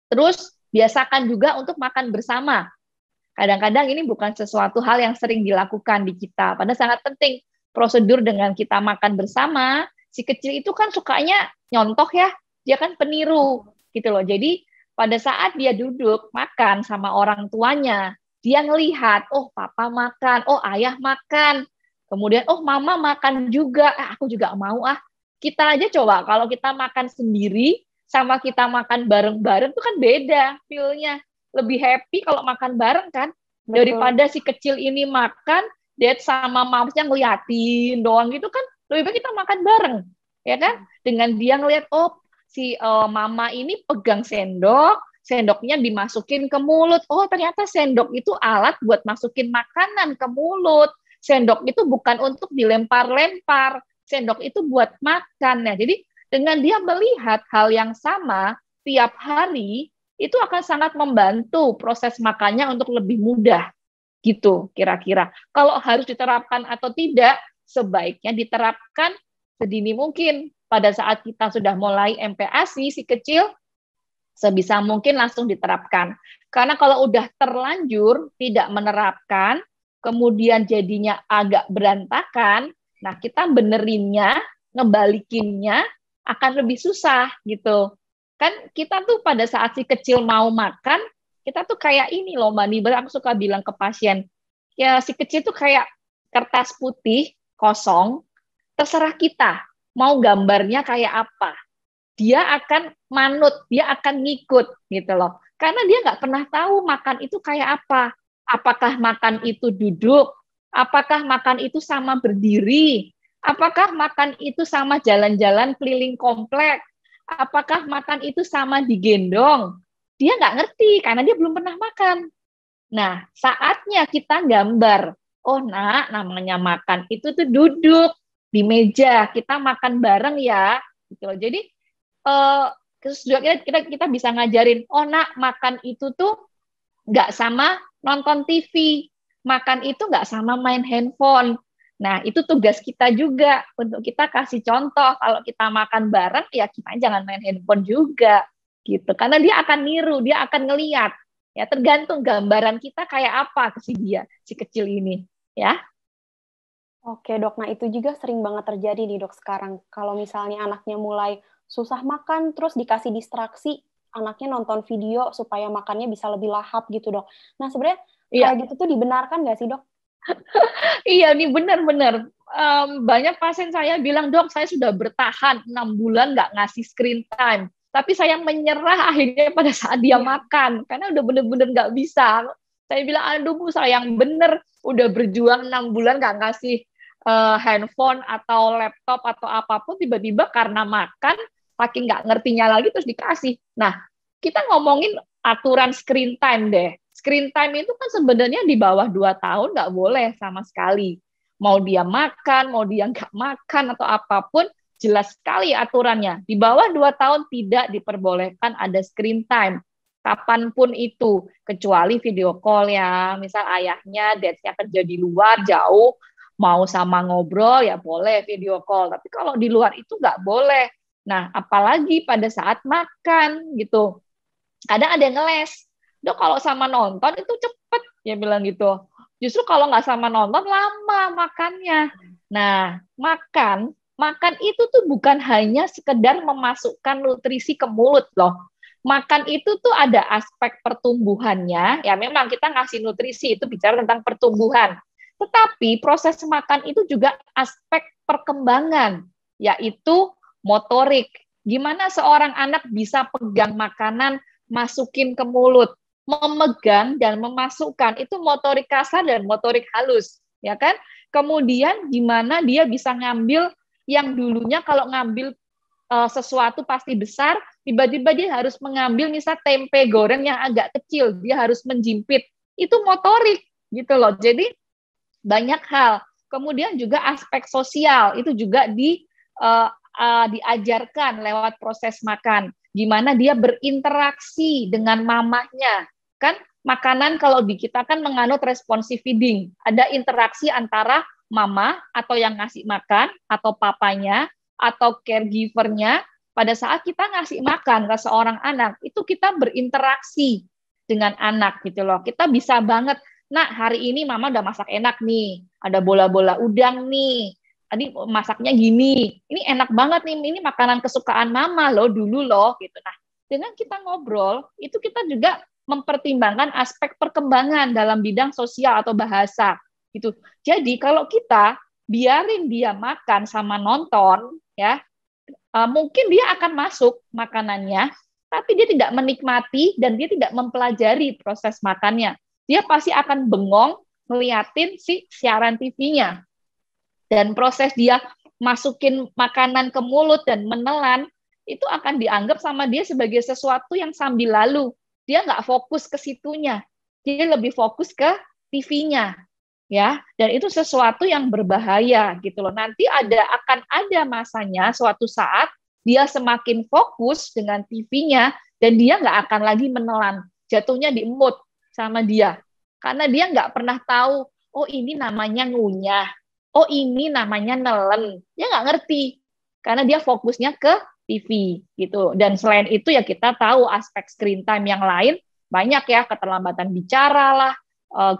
terus biasakan juga untuk makan bersama. Kadang-kadang ini bukan sesuatu hal yang sering dilakukan di kita, padahal sangat penting prosedur dengan kita makan bersama. Si kecil itu kan sukanya nyontoh ya, dia kan peniru gitu loh. Jadi pada saat dia duduk makan sama orang tuanya, dia ngelihat, oh papa makan, oh ayah makan, kemudian oh mama makan juga, aku juga mau ah. Kita aja coba kalau kita makan sendiri sama kita makan bareng-bareng itu kan beda feel-nya. Lebih happy kalau makan bareng kan. Betul. Daripada si kecil ini makan, dad sama mamsnya ngeliatin doang gitu kan, lebih baik kita makan bareng, ya kan? Dengan dia ngeliat, oh si mama ini pegang sendok, sendoknya dimasukin ke mulut. Oh, ternyata sendok itu alat buat masukin makanan ke mulut. Sendok itu bukan untuk dilempar-lempar. Sendok itu buat makan. Ya. Jadi dengan dia melihat hal yang sama tiap hari, itu akan sangat membantu proses makannya untuk lebih mudah. Gitu kira-kira. Kalau harus diterapkan atau tidak, sebaiknya diterapkan sedini mungkin. Pada saat kita sudah mulai MPASI, si kecil sebisa mungkin langsung diterapkan. Karena kalau udah terlanjur tidak menerapkan, kemudian jadinya agak berantakan, nah kita benerinnya, ngebalikinnya akan lebih susah gitu. Kan kita tuh pada saat si kecil mau makan, kita tuh kayak ini loh Mbak Nibel, aku suka bilang ke pasien, ya si kecil tuh kayak kertas putih, kosong, terserah kita mau gambarnya kayak apa. Dia akan manut, dia akan ngikut gitu loh. Karena dia nggak pernah tahu makan itu kayak apa. Apakah makan itu duduk? Apakah makan itu sama berdiri? Apakah makan itu sama jalan-jalan keliling komplek? Apakah makan itu sama digendong? Dia nggak ngerti karena dia belum pernah makan. Nah, saatnya kita gambar. oh nak, namanya makan itu tuh duduk di meja, kita makan bareng ya, gitu loh. Jadi terus juga kita bisa ngajarin, oh nak, makan itu tuh nggak sama nonton TV, makan itu nggak sama main handphone. Nah, itu tugas kita juga untuk kita kasih contoh kalau kita makan bareng ya kita jangan main handphone juga gitu. Karena dia akan niru, dia akan ngeliat. Ya tergantung gambaran kita kayak apa ke si dia, si kecil ini, ya. Oke, Dok. Nah, itu juga sering banget terjadi nih, Dok, sekarang. Kalau misalnya anaknya mulai susah makan terus dikasih distraksi, anaknya nonton video supaya makannya bisa lebih lahap gitu, Dok. Nah, sebenarnya Iya, kayak gitu tuh dibenarkan nggak sih, Dok? iya nih benar-benar. Banyak pasien saya bilang, dok, saya sudah bertahan 6 bulan nggak ngasih screen time. Tapi saya menyerah akhirnya pada saat dia makan. Karena udah benar-benar nggak bisa. Saya bilang, aduh Bu, sayang bener. Udah berjuang 6 bulan nggak ngasih handphone atau laptop atau apapun. Tiba-tiba karena makan, saking nggak ngertinya lagi terus dikasih. Nah, kita ngomongin aturan screen time deh. Screen time itu kan sebenarnya di bawah 2 tahun nggak boleh sama sekali. Mau dia makan, mau dia nggak makan, atau apapun, jelas sekali aturannya. Di bawah 2 tahun tidak diperbolehkan ada screen time. Kapanpun itu, kecuali video call ya. Misal ayahnya, dadnya kerja di luar, jauh, mau sama ngobrol, ya boleh video call. Tapi kalau di luar itu nggak boleh. Nah, apalagi pada saat makan gitu. Kadang ada yang ngeles, dok kalau sama nonton itu cepet, dia bilang gitu. Justru kalau nggak sama nonton lama makannya. Nah, makan itu tuh bukan hanya sekedar memasukkan nutrisi ke mulut loh. Makan itu tuh ada aspek pertumbuhannya, ya memang kita ngasih nutrisi itu bicara tentang pertumbuhan. Tetapi proses makan itu juga aspek perkembangan, yaitu motorik. Gimana seorang anak bisa pegang makanan, masukin ke mulut, memegang dan memasukkan, itu motorik kasar dan motorik halus, ya kan? Kemudian gimana dia bisa ngambil yang dulunya kalau ngambil sesuatu pasti besar, tiba-tiba dia harus mengambil misal tempe goreng yang agak kecil, dia harus menjimpit, itu motorik gitu loh. Jadi banyak hal. Kemudian juga aspek sosial itu juga diajarkan lewat proses makan. Gimana dia berinteraksi dengan mamahnya. Kan makanan kalau di kita kan menganut responsive feeding. Ada interaksi antara mama atau yang ngasih makan, atau papanya, atau caregivernya. Pada saat kita ngasih makan ke seorang anak, itu kita berinteraksi dengan anak gitu loh. Kita bisa banget, nah hari ini mama udah masak enak nih, ada bola-bola udang nih, tadi masaknya gini, ini enak banget nih, ini makanan kesukaan mama loh dulu loh gitu. Nah, dengan kita ngobrol, itu kita juga mempertimbangkan aspek perkembangan dalam bidang sosial atau bahasa gitu. Jadi kalau kita biarin dia makan sama nonton, ya mungkin dia akan masuk makanannya, tapi dia tidak menikmati dan dia tidak mempelajari proses makannya. Dia pasti akan bengong ngeliatin si siaran TV-nya. Dan proses dia masukin makanan ke mulut dan menelan, itu akan dianggap sama dia sebagai sesuatu yang sambil lalu. Dia nggak fokus ke situnya. Dia lebih fokus ke TV-nya. Ya, dan itu sesuatu yang berbahaya gitu loh. Nanti akan ada masanya suatu saat dia semakin fokus dengan TV-nya dan dia nggak akan lagi menelan, jatuhnya diemut sama dia karena dia nggak pernah tahu, oh ini namanya ngunyah, oh ini namanya nelen, dia nggak ngerti karena dia fokusnya ke TV gitu. Dan selain itu ya kita tahu aspek screen time yang lain banyak ya, keterlambatan bicara lah,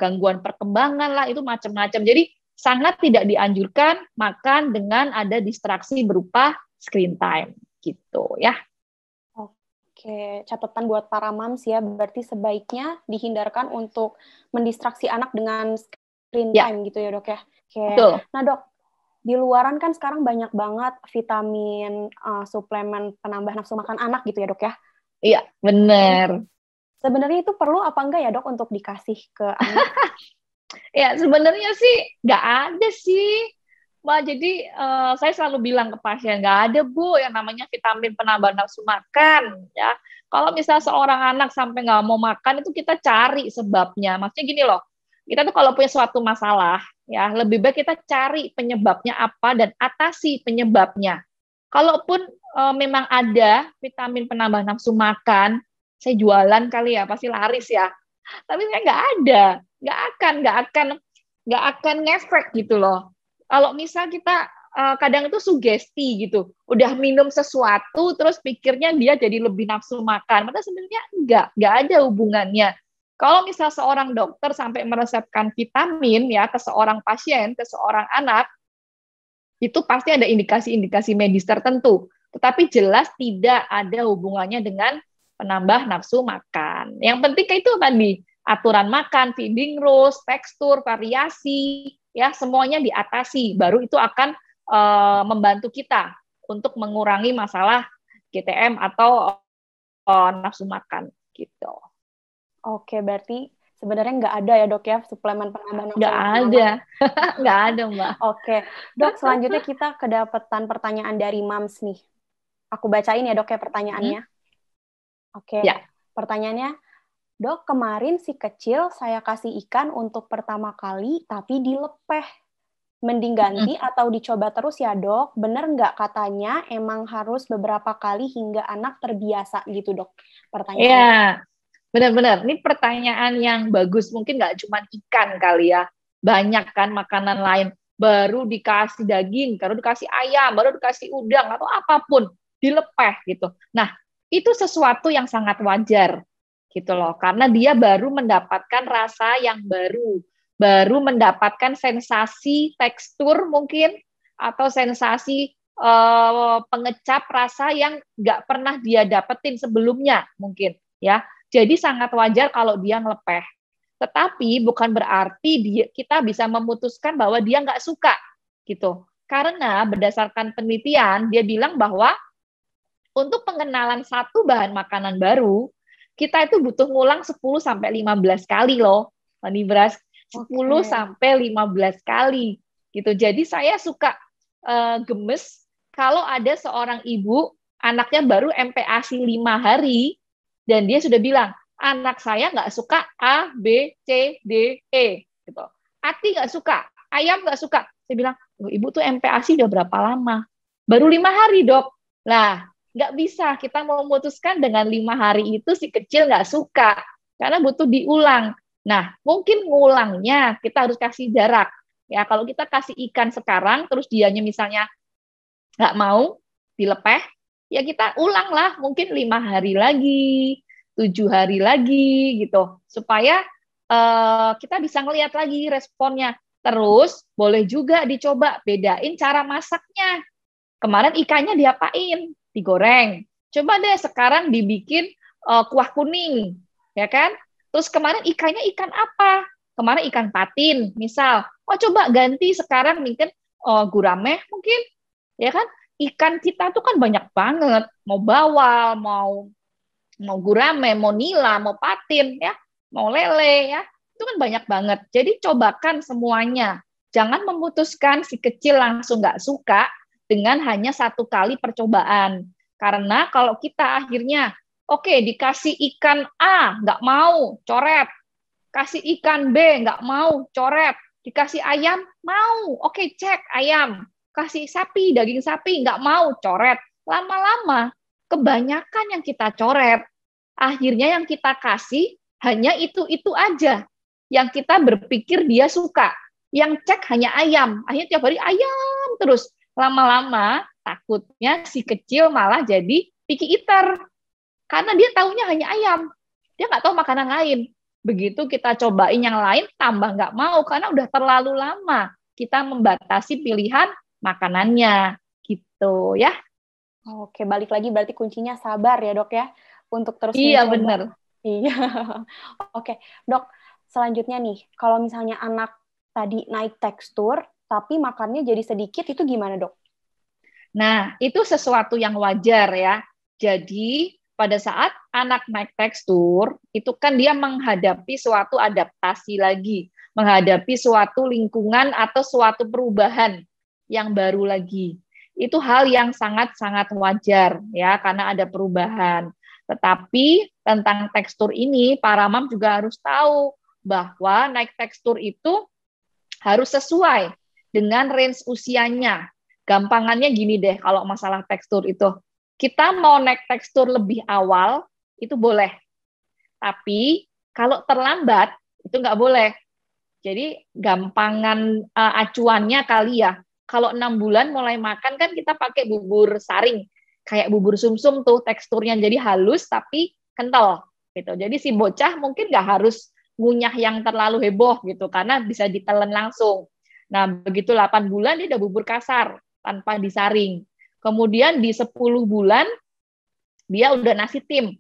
gangguan perkembangan lah, itu macam-macam. Jadi sangat tidak dianjurkan makan dengan ada distraksi berupa screen time gitu ya. Oke, catatan buat para moms ya, berarti sebaiknya dihindarkan untuk mendistraksi anak dengan screen time gitu ya dok ya. Oke. Betul. Nah dok, di luaran kan sekarang banyak banget vitamin, suplemen penambah nafsu makan anak gitu ya dok ya. Iya, benar. Sebenarnya itu perlu apa enggak ya dok untuk dikasih ke anak? Ya sebenarnya sih nggak ada sih, Mbak. Jadi saya selalu bilang ke pasien nggak ada Bu yang namanya vitamin penambah nafsu makan. Ya, kalau misal seorang anak sampai nggak mau makan itu kita cari sebabnya. Maksudnya gini loh, Kita tuh kalau punya suatu masalah, ya lebih baik kita cari penyebabnya apa dan atasi penyebabnya. Kalaupun memang ada vitamin penambah nafsu makan, saya jualan kali ya, pasti laris ya. Tapi saya nggak ada, nggak akan ngefek gitu loh. Kalau misal kita kadang itu sugesti gitu, udah minum sesuatu terus pikirnya dia jadi lebih nafsu makan, padahal sebenarnya nggak ada hubungannya. Kalau misal seorang dokter sampai meresepkan vitamin ya ke seorang pasien, ke seorang anak, itu pasti ada indikasi-indikasi medis tertentu. Tetapi jelas tidak ada hubungannya dengan penambah nafsu makan. Yang penting itu tadi, aturan makan, feeding rules, tekstur, variasi, ya semuanya diatasi. Baru itu akan membantu kita untuk mengurangi masalah GTM atau nafsu makan gitu. Oke, berarti sebenarnya nggak ada ya dok ya suplemen penambah nafsu Nggak makan ada, anak? nggak ada Mbak. Oke, dok selanjutnya kita kedapetan pertanyaan dari Mams nih. Aku bacain ya dok ya pertanyaannya. Oke, Ya. pertanyaannya, dok kemarin si kecil saya kasih ikan untuk pertama kali tapi dilepeh. Mending ganti atau dicoba terus ya dok? Bener nggak katanya emang harus beberapa kali hingga anak terbiasa gitu dok? Pertanyaannya. Iya, benar-benar. Ini pertanyaan yang bagus. Mungkin nggak cuma ikan kali ya. Banyak kan makanan lain. Baru dikasih daging, baru dikasih ayam, baru dikasih udang, atau apapun. Dilepeh gitu. Nah, itu sesuatu yang sangat wajar. Gitu loh. Karena dia baru mendapatkan rasa yang baru. Baru mendapatkan sensasi tekstur mungkin. Atau sensasi pengecap rasa yang nggak pernah dia dapetin sebelumnya mungkin. Ya, jadi sangat wajar kalau dia ngelepeh. Tetapi bukan berarti kita bisa memutuskan bahwa dia nggak suka gitu. Karena berdasarkan penelitian dia bilang bahwa untuk pengenalan satu bahan makanan baru, kita itu butuh ngulang 10 sampai 15 kali loh. Mani beras 10 sampai 15 kali gitu. Jadi saya suka gemes kalau ada seorang ibu anaknya baru MPASI 5 hari dan dia sudah bilang, anak saya nggak suka A, B, C, D, E. Gitu. Ati nggak suka, ayam nggak suka. Saya bilang, ibu tuh MPASI udah berapa lama? Baru 5 hari dok. Lah, nggak bisa. Kita mau memutuskan dengan 5 hari itu si kecil nggak suka. Karena butuh diulang. Nah, mungkin ngulangnya kita harus kasih jarak. Ya, kalau kita kasih ikan sekarang, terus dianya misalnya nggak mau dilepeh, ya kita ulang lah mungkin 5 hari lagi, 7 hari lagi gitu, supaya kita bisa ngelihat lagi responnya. Terus boleh juga dicoba bedain cara masaknya. Kemarin ikannya diapain? Digoreng. Coba deh sekarang dibikin kuah kuning, ya kan? Terus kemarin ikannya ikan apa? Kemarin ikan patin, misal. Oh coba ganti sekarang mungkin gurame mungkin, ya kan? Ikan kita tuh kan banyak banget, mau bawal, mau gurame, mau nila, mau patin, ya, mau lele, ya, itu kan banyak banget. Jadi cobakan semuanya. Jangan memutuskan si kecil langsung nggak suka dengan hanya satu kali percobaan. Karena kalau kita akhirnya, oke, dikasih ikan A, nggak mau, coret. Kasih ikan B, nggak mau, coret. Dikasih ayam, mau, oke, cek ayam. Kasih sapi, daging sapi, nggak mau, coret. Lama-lama, kebanyakan yang kita coret, akhirnya yang kita kasih hanya itu-itu aja. Yang kita berpikir dia suka. Yang cek hanya ayam. Akhirnya tiap hari ayam terus. Lama-lama, takutnya si kecil malah jadi picky eater. Karena dia taunya hanya ayam. Dia nggak tahu makanan lain. Begitu kita cobain yang lain, tambah nggak mau. Karena udah terlalu lama kita membatasi pilihan makanannya gitu ya. Oke, balik lagi berarti kuncinya sabar ya dok ya, untuk terus Iya mencoba. benar. Iya. Oke, dok. Selanjutnya nih, kalau misalnya anak tadi naik tekstur, tapi makannya jadi sedikit, itu gimana dok? Nah, itu sesuatu yang wajar ya. Jadi pada saat anak naik tekstur, itu kan dia menghadapi suatu adaptasi lagi, menghadapi suatu lingkungan atau suatu perubahan yang baru lagi. Itu hal yang sangat-sangat wajar ya, karena ada perubahan. Tetapi tentang tekstur ini, para mam juga harus tahu bahwa naik tekstur itu harus sesuai dengan range usianya. Gampangannya gini deh, kalau masalah tekstur itu. Kita mau naik tekstur lebih awal, itu boleh. Tapi kalau terlambat, itu nggak boleh. Jadi gampangan acuannya kali ya. Kalau 6 bulan mulai makan kan kita pakai bubur saring. Kayak bubur sumsum tuh teksturnya jadi halus tapi kental. Gitu. Jadi si bocah mungkin nggak harus ngunyah yang terlalu heboh gitu karena bisa ditelan langsung. Nah, begitu 8 bulan dia udah bubur kasar tanpa disaring. Kemudian di 10 bulan dia udah nasi tim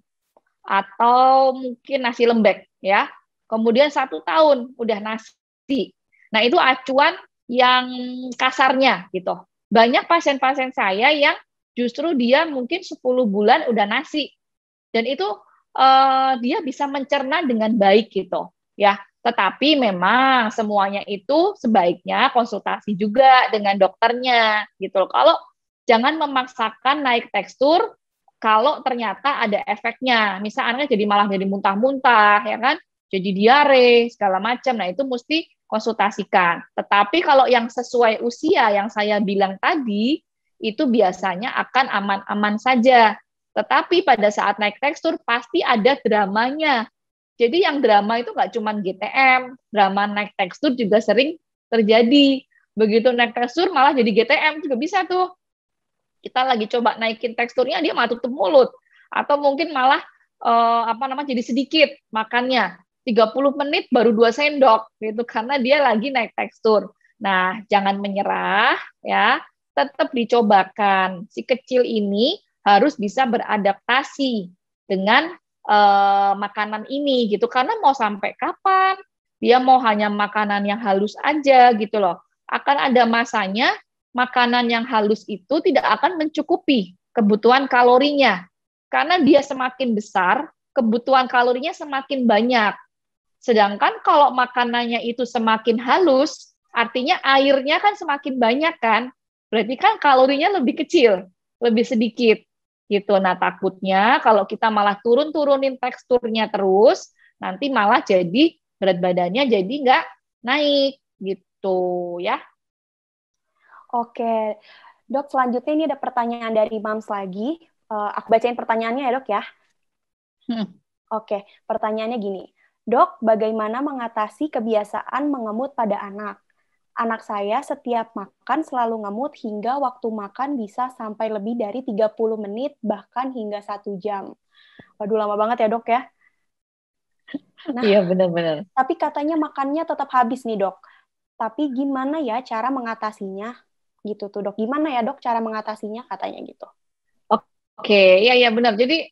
atau mungkin nasi lembek ya. Kemudian 1 tahun udah nasi. Nah, itu acuan yang kasarnya gitu. Banyak pasien-pasien saya yang justru dia mungkin 10 bulan udah nasi. Dan itu dia bisa mencerna dengan baik gitu ya. Tetapi memang semuanya itu sebaiknya konsultasi juga dengan dokternya gitu. Kalau jangan memaksakan naik tekstur kalau ternyata ada efeknya. Misal anaknya jadi malah jadi muntah-muntah ya kan, jadi diare segala macam. Nah, itu mesti konsultasikan. Tetapi kalau yang sesuai usia yang saya bilang tadi itu biasanya akan aman-aman saja. Tetapi pada saat naik tekstur pasti ada dramanya. Jadi yang drama itu nggak cuma GTM, drama naik tekstur juga sering terjadi. Begitu naik tekstur malah jadi GTM juga bisa tuh. Kita lagi coba naikin teksturnya dia malah tutup mulut. Atau mungkin malah jadi sedikit makannya. 30 menit baru 2 sendok gitu karena dia lagi naik tekstur. Nah, jangan menyerah ya. Tetap dicobakan. Si kecil ini harus bisa beradaptasi dengan makanan ini gitu karena mau sampai kapan dia mau hanya makanan yang halus aja gitu loh, akan ada masanya makanan yang halus itu tidak akan mencukupi kebutuhan kalorinya karena dia semakin besar kebutuhan kalorinya semakin banyak, sedangkan kalau makanannya itu semakin halus artinya airnya kan semakin banyak kan, berarti kan kalorinya lebih kecil lebih sedikit gitu. Nah, takutnya kalau kita malah turunin teksturnya terus, nanti malah jadi berat badannya jadi nggak naik gitu ya. Oke, dok, selanjutnya ini ada pertanyaan dari Mams lagi. Aku bacain pertanyaannya ya dok ya. Oke, pertanyaannya gini. Dok, bagaimana mengatasi kebiasaan mengemut pada anak? Anak saya setiap makan selalu ngemut hingga waktu makan bisa sampai lebih dari 30 menit, bahkan hingga 1 jam. Waduh, lama banget ya dok ya. Nah, iya benar-benar. Tapi katanya makannya tetap habis nih dok. Tapi gimana ya cara mengatasinya? Gitu tuh dok. Gimana ya dok cara mengatasinya katanya gitu. Oke, ya benar. Jadi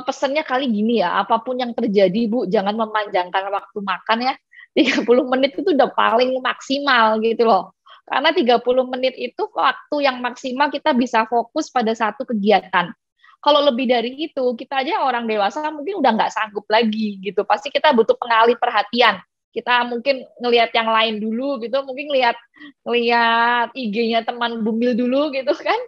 pesannya kali gini ya, apapun yang terjadi Bu, jangan memanjangkan waktu makan ya. 30 menit itu udah paling maksimal gitu loh. Karena 30 menit itu waktu yang maksimal kita bisa fokus pada satu kegiatan. Kalau lebih dari itu, kita aja orang dewasa mungkin udah nggak sanggup lagi gitu. Pasti kita butuh pengalih perhatian. Kita mungkin ngelihat yang lain dulu gitu, mungkin ngelihat IG-nya teman Bumil dulu gitu kan.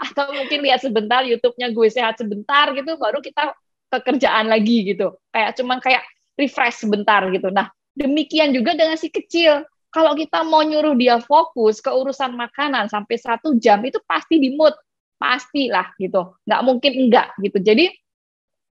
Atau mungkin lihat sebentar YouTube-nya Gue Sehat sebentar gitu, baru kita ke kerjaan lagi gitu. Kayak refresh sebentar gitu. Nah, demikian juga dengan si kecil. Kalau kita mau nyuruh dia fokus ke urusan makanan sampai 1 jam, itu pasti di mood. Pastilah gitu. Nggak mungkin enggak gitu. Jadi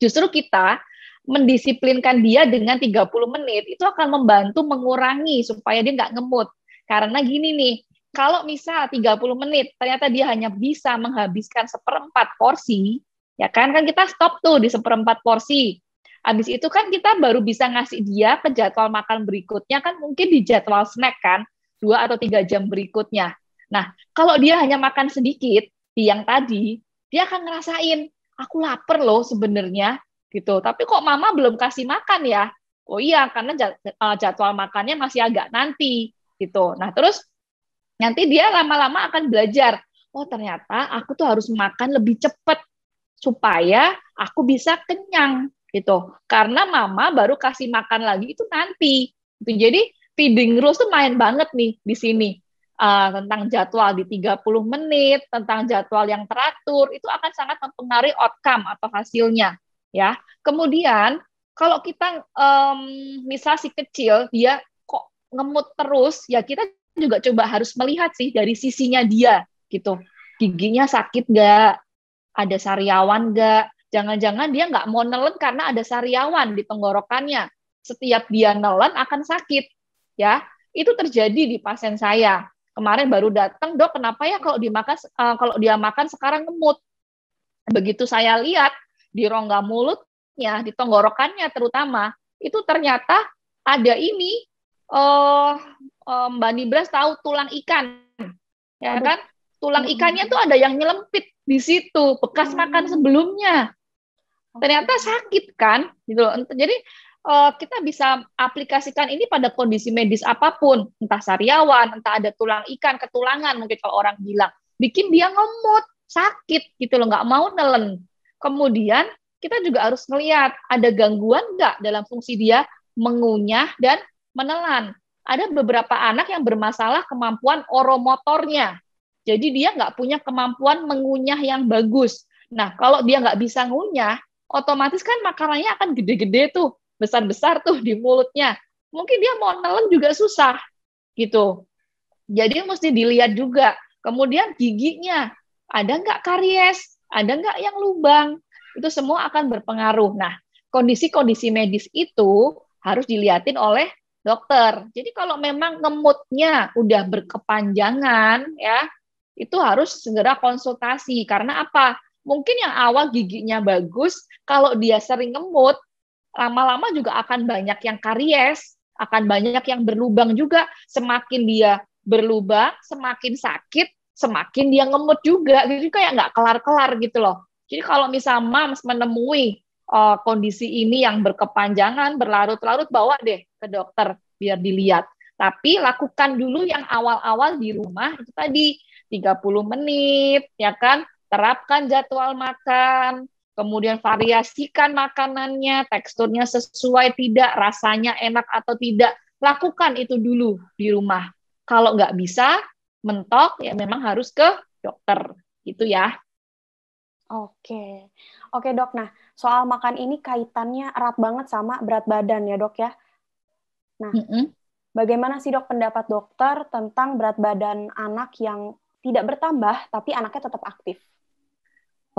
justru kita mendisiplinkan dia dengan 30 menit, itu akan membantu mengurangi supaya dia nggak ngemut. Karena gini nih, kalau misal 30 menit, ternyata dia hanya bisa menghabiskan 1/4 porsi, ya kan kita stop tuh di 1/4 porsi. Habis itu kan kita baru bisa ngasih dia ke jadwal makan berikutnya kan mungkin di jadwal snack kan 2 atau 3 jam berikutnya. Nah, kalau dia hanya makan sedikit di yang tadi, dia akan ngerasain aku lapar loh sebenarnya gitu. Tapi kok mama belum kasih makan ya? Oh iya, karena jadwal makannya masih agak nanti gitu. Nah, terus nanti dia lama-lama akan belajar, oh ternyata aku tuh harus makan lebih cepat supaya aku bisa kenyang gitu. Karena mama baru kasih makan lagi itu nanti. Gitu. Jadi feeding rules tuh main banget nih di sini. Tentang jadwal di 30 menit, tentang jadwal yang teratur, itu akan sangat mempengaruhi outcome atau hasilnya. Ya. Kemudian kalau kita misal si kecil dia kok ngemut terus, ya kita juga coba harus melihat sih dari sisinya dia gitu. Giginya sakit nggak? Ada sariawan nggak? Jangan-jangan dia nggak mau nelen karena ada sariawan di tenggorokannya. Setiap dia nelen akan sakit, ya. Itu terjadi di pasien saya. Kemarin baru datang, dok, kenapa ya kalau dia makan sekarang ngemut? Begitu saya lihat di rongga mulutnya, di tenggorokannya terutama, itu ternyata ada ini, Mbak Nibras tahu tulang ikan, ya kan? Tulang ikannya tuh ada yang nyelempit di situ, bekas makan sebelumnya. Ternyata sakit kan, gitu loh. Jadi kita bisa aplikasikan ini pada kondisi medis apapun, entah sariawan, entah ada tulang ikan, ketulangan mungkin kalau orang bilang, bikin dia ngemut, sakit gitu loh, nggak mau nelen. Kemudian kita juga harus melihat ada gangguan nggak dalam fungsi dia mengunyah dan menelan. Ada beberapa anak yang bermasalah kemampuan oromotornya. Jadi dia nggak punya kemampuan mengunyah yang bagus. Nah, kalau dia nggak bisa ngunyah, otomatis kan makanannya akan gede-gede tuh, besar-besar tuh di mulutnya. Mungkin dia mau nelen juga susah, gitu. Jadi mesti dilihat juga. Kemudian giginya, ada nggak karies, ada nggak yang lubang, itu semua akan berpengaruh. Nah, kondisi-kondisi medis itu harus dilihatin oleh dokter. Jadi kalau memang ngemutnya udah berkepanjangan, ya, itu harus segera konsultasi. Karena apa? Mungkin yang awal giginya bagus, kalau dia sering ngemut, lama-lama juga akan banyak yang karies, akan banyak yang berlubang juga. Semakin dia berlubang, semakin sakit, semakin dia ngemut juga. Jadi kayak nggak kelar-kelar gitu loh. Jadi kalau misal Mams menemui kondisi ini yang berkepanjangan, berlarut-larut, bawa deh ke dokter biar dilihat. Tapi lakukan dulu yang awal-awal di rumah, itu tadi 30 menit, ya kan? Terapkan jadwal makan, kemudian variasikan makanannya, teksturnya sesuai tidak, rasanya enak atau tidak. Lakukan itu dulu di rumah. Kalau nggak bisa, mentok, ya memang harus ke dokter. Gitu ya. Oke. Oke, Dok. Nah, soal makan ini kaitannya erat banget sama berat badan ya, Dok ya. Nah, bagaimana sih, Dok, pendapat dokter tentang berat badan anak yang tidak bertambah, tapi anaknya tetap aktif?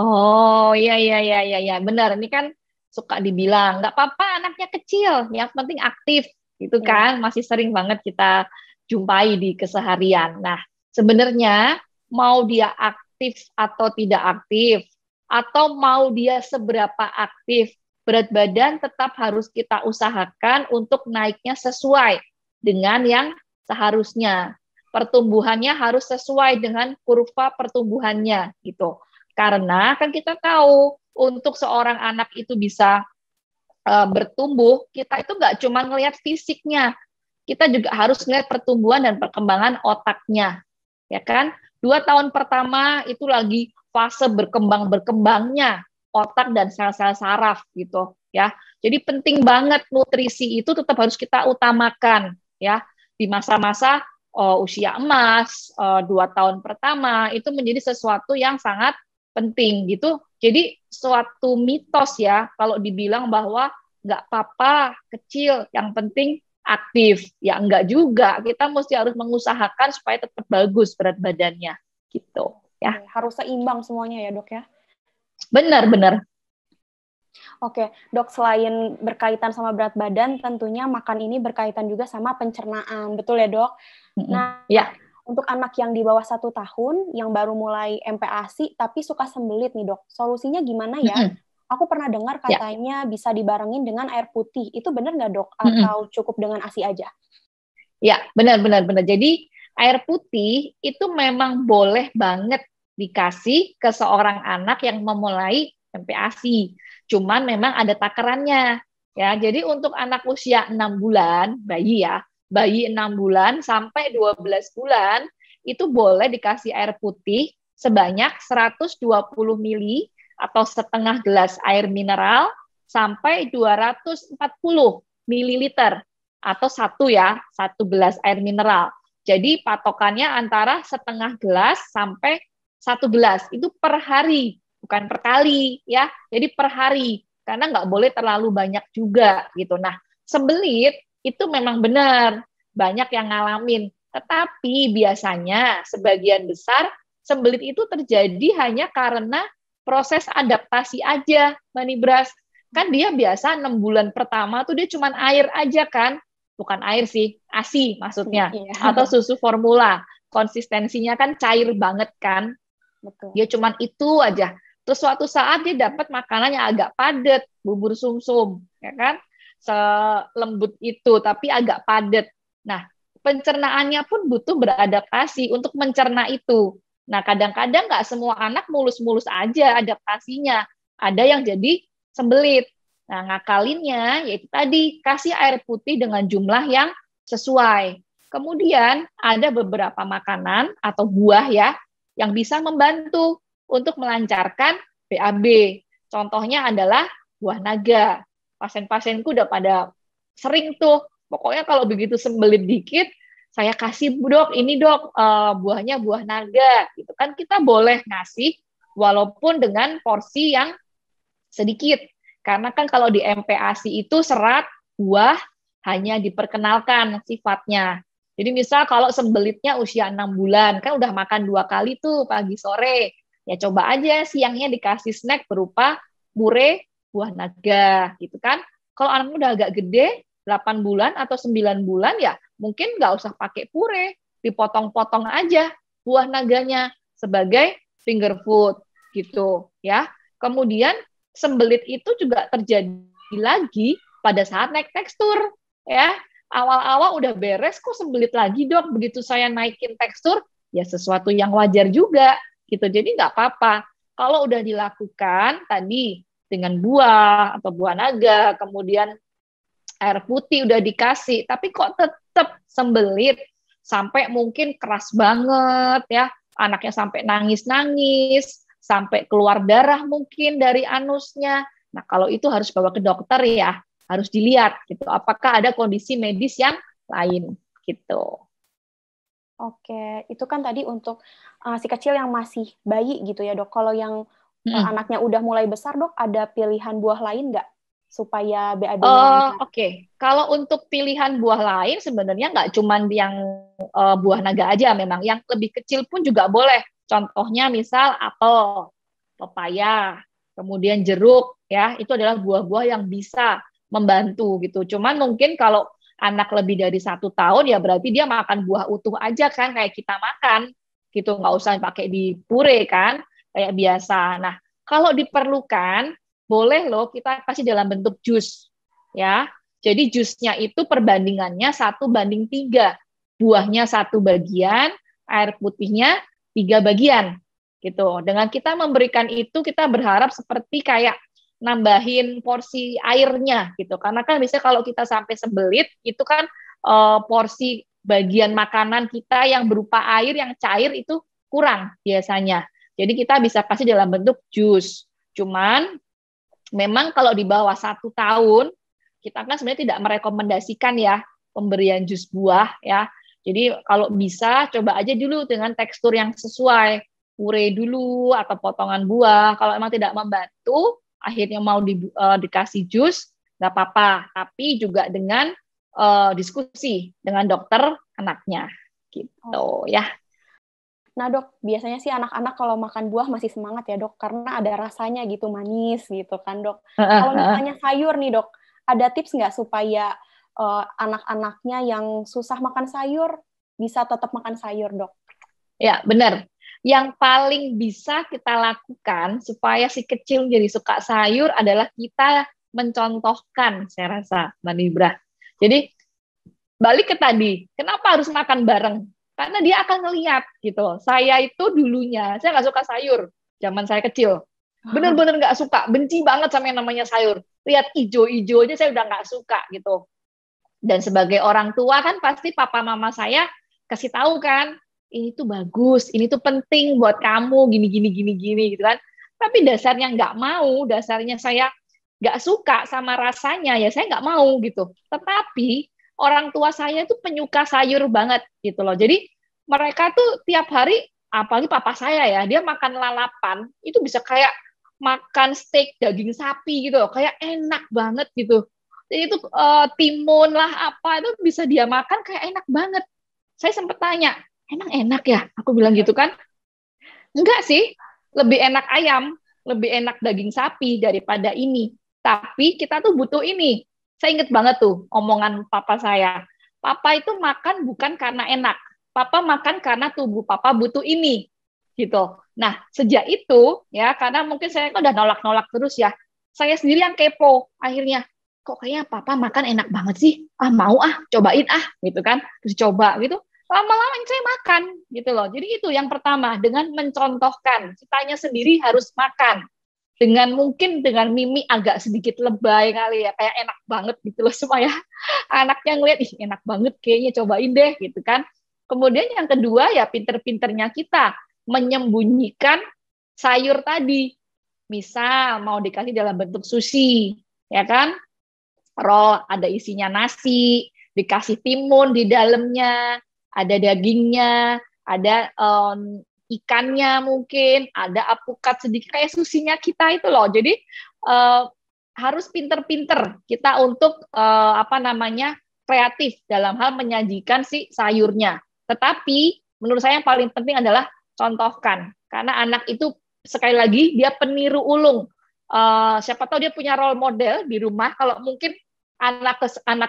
Oh, iya, benar. Ini kan suka dibilang, nggak apa-apa anaknya kecil, yang penting aktif, gitu kan. Masih sering banget kita jumpai di keseharian. Nah, sebenarnya mau dia aktif atau tidak aktif, atau mau dia seberapa aktif, berat badan tetap harus kita usahakan untuk naiknya sesuai dengan yang seharusnya. Pertumbuhannya harus sesuai dengan kurva pertumbuhannya, gitu. Karena kan kita tahu untuk seorang anak itu bisa bertumbuh, kita itu nggak cuma ngelihat fisiknya, kita juga harus ngelihat pertumbuhan dan perkembangan otaknya, ya kan? 2 tahun pertama itu lagi fase berkembangnya otak dan sel-sel saraf gitu, ya. Jadi penting banget nutrisi itu tetap harus kita utamakan, ya, di masa-masa usia emas, 2 tahun pertama itu menjadi sesuatu yang sangat penting gitu. Jadi suatu mitos ya kalau dibilang bahwa nggak apa-apa kecil, yang penting aktif. Ya enggak juga, kita mesti harus mengusahakan supaya tetap bagus berat badannya gitu ya. Harus seimbang semuanya ya, Dok ya. Benar. Oke, Dok, selain berkaitan sama berat badan, tentunya makan ini berkaitan juga sama pencernaan, betul ya, Dok? Nah, ya. Untuk anak yang di bawah 1 tahun, yang baru mulai MPASI, tapi suka sembelit nih, Dok. Solusinya gimana ya? Aku pernah dengar katanya bisa dibarengin dengan air putih. Itu benar nggak, Dok? Atau cukup dengan ASI aja? Ya, benar. Jadi, air putih itu memang boleh banget dikasih ke seorang anak yang memulai MPASI. Cuman memang ada takarannya. Ya, jadi untuk anak usia 6 bulan, bayi 6 bulan sampai 12 bulan, itu boleh dikasih air putih sebanyak 120 mili atau setengah gelas air mineral sampai 240 mililiter atau satu gelas air mineral. Jadi patokannya antara setengah gelas sampai 1 gelas, itu per hari, bukan per kali ya. Jadi per hari. karena nggak boleh terlalu banyak juga gitu. Nah, sembelit itu memang benar banyak yang ngalamin, tetapi biasanya sebagian besar sembelit itu terjadi hanya karena proses adaptasi aja, Mbak Nibras. Kan dia biasa 6 bulan pertama tuh dia cuman air aja kan, bukan air sih, ASI maksudnya, atau susu formula. Konsistensinya kan cair banget kan, Betul. dia cuman itu aja. Terus suatu saat dia dapat makanan yang agak padat, bubur sumsum, ya kan, selembut itu, tapi agak padat. Nah, pencernaannya pun butuh beradaptasi untuk mencerna itu. Nah, kadang-kadang nggak semua anak mulus-mulus aja adaptasinya. Ada yang jadi sembelit. Nah, ngakalinnya yaitu tadi kasih air putih dengan jumlah yang sesuai. Kemudian ada beberapa makanan atau buah ya yang bisa membantu untuk melancarkan BAB. Contohnya adalah buah naga. Pasien-pasienku udah pada sering tuh, pokoknya kalau begitu sembelit dikit, saya kasih dok, ini dok buahnya buah naga. Gitu kan kita boleh ngasih walaupun dengan porsi yang sedikit. Karena kan kalau di MPASI itu serat buah hanya diperkenalkan sifatnya. Jadi misal kalau sembelitnya usia 6 bulan, kan udah makan 2 kali tuh pagi sore. Ya coba aja siangnya dikasih snack berupa pure buah naga gitu kan. Kalau anaknya udah agak gede, 8 bulan atau 9 bulan ya mungkin nggak usah pakai pure, dipotong-potong aja buah naganya sebagai finger food gitu ya. Kemudian sembelit itu juga terjadi lagi pada saat naik tekstur ya. Awal-awal udah beres kok sembelit lagi dok, begitu saya naikin tekstur ya sesuatu yang wajar juga gitu. Jadi nggak apa-apa kalau udah dilakukan tadi dengan buah atau buah naga, kemudian air putih udah dikasih, tapi kok tetap sembelit sampai mungkin keras banget ya, anaknya sampai nangis-nangis, sampai keluar darah mungkin dari anusnya. Nah, kalau itu harus bawa ke dokter ya, harus dilihat gitu apakah ada kondisi medis yang lain gitu. Oke, itu kan tadi untuk si kecil yang masih bayi gitu ya dok. Kalau yang anaknya udah mulai besar dok, ada pilihan buah lain nggak supaya BAB-nya lancar? Oke. Kalau untuk pilihan buah lain sebenarnya nggak cuma yang buah naga aja, memang yang lebih kecil pun juga boleh. Contohnya misal apel, pepaya, kemudian jeruk ya, itu adalah buah-buah yang bisa membantu gitu. Cuman mungkin kalau anak lebih dari 1 tahun ya berarti dia makan buah utuh aja kan kayak kita makan gitu, nggak usah pakai di pure kan kayak biasa. Nah, kalau diperlukan boleh loh kita kasih dalam bentuk jus ya. Jadi jusnya itu perbandingannya 1:3, buahnya 1 bagian, air putihnya 3 bagian gitu. Dengan kita memberikan itu kita berharap seperti kayak nambahin porsi airnya gitu. Karena kan biasanya kalau kita sampai sembelit itu kan porsi bagian makanan kita yang berupa air yang cair itu kurang biasanya. Jadi kita bisa kasih dalam bentuk jus. Cuman memang kalau di bawah 1 tahun kita kan sebenarnya tidak merekomendasikan ya pemberian jus buah ya. Jadi kalau bisa coba aja dulu dengan tekstur yang sesuai, pure dulu atau potongan buah. Kalau emang tidak membantu, akhirnya mau dikasih jus, nggak apa-apa. Tapi juga dengan diskusi dengan dokter anaknya, gitu ya. Nah dok, biasanya sih anak-anak kalau makan buah masih semangat ya dok, karena ada rasanya gitu manis gitu kan dok. Kalau misalnya sayur nih dok, ada tips nggak supaya anak-anaknya yang susah makan sayur bisa tetap makan sayur dok? Ya benar. Yang paling bisa kita lakukan supaya si kecil jadi suka sayur adalah kita mencontohkan, saya rasa, Mbak Nibra. Jadi, balik ke tadi, kenapa harus makan bareng? Karena dia akan ngelihat gitu. Saya itu dulunya, saya nggak suka sayur, zaman saya kecil. Bener-bener nggak suka, benci banget sama yang namanya sayur. Lihat ijo-ijo aja saya udah nggak suka gitu. Dan sebagai orang tua kan pasti papa mama saya kasih tahu kan, ini tuh bagus, ini tuh penting buat kamu, gini gitu kan. Tapi dasarnya nggak mau, dasarnya saya nggak suka sama rasanya, ya saya nggak mau gitu. Tetapi orang tua saya itu penyuka sayur banget gitu loh. Jadi mereka tuh tiap hari, apalagi papa saya ya, dia makan lalapan, itu bisa kayak makan steak daging sapi gitu loh, kayak enak banget gitu. Jadi itu timun lah apa itu bisa dia makan kayak enak banget. Saya sempat tanya, emang enak ya? Aku bilang gitu kan. Enggak sih, lebih enak ayam, lebih enak daging sapi daripada ini. Tapi kita tuh butuh ini. Saya inget banget tuh omongan papa saya. Papa itu makan bukan karena enak. Papa makan karena tubuh papa butuh ini. Gitu. Nah, sejak itu ya, karena mungkin saya kan udah nolak-nolak terus ya. Saya sendiri yang kepo akhirnya. Kok kayaknya papa makan enak banget sih? Ah, mau ah, cobain ah, gitu kan. Terus coba gitu lama-lama saya makan gitu loh. Jadi itu yang pertama, dengan mencontohkan kitanya sendiri harus makan dengan mungkin dengan mimi agak sedikit lebay kali ya, kayak enak banget gitu loh supaya anaknya ngeliat ih enak banget kayaknya cobain deh gitu kan. Kemudian yang kedua ya pinter-pinternya kita menyembunyikan sayur tadi. Misal mau dikasih dalam bentuk sushi, ya kan? Roll ada isinya nasi, dikasih timun di dalamnya, ada dagingnya, ada ikannya mungkin, ada apukat sedikit kayak susinya kita itu loh. Jadi harus pinter-pinter kita untuk apa namanya kreatif dalam hal menyajikan si sayurnya. Tetapi menurut saya yang paling penting adalah contohkan, karena anak itu sekali lagi dia peniru ulung. Siapa tahu dia punya role model di rumah. Kalau mungkin anak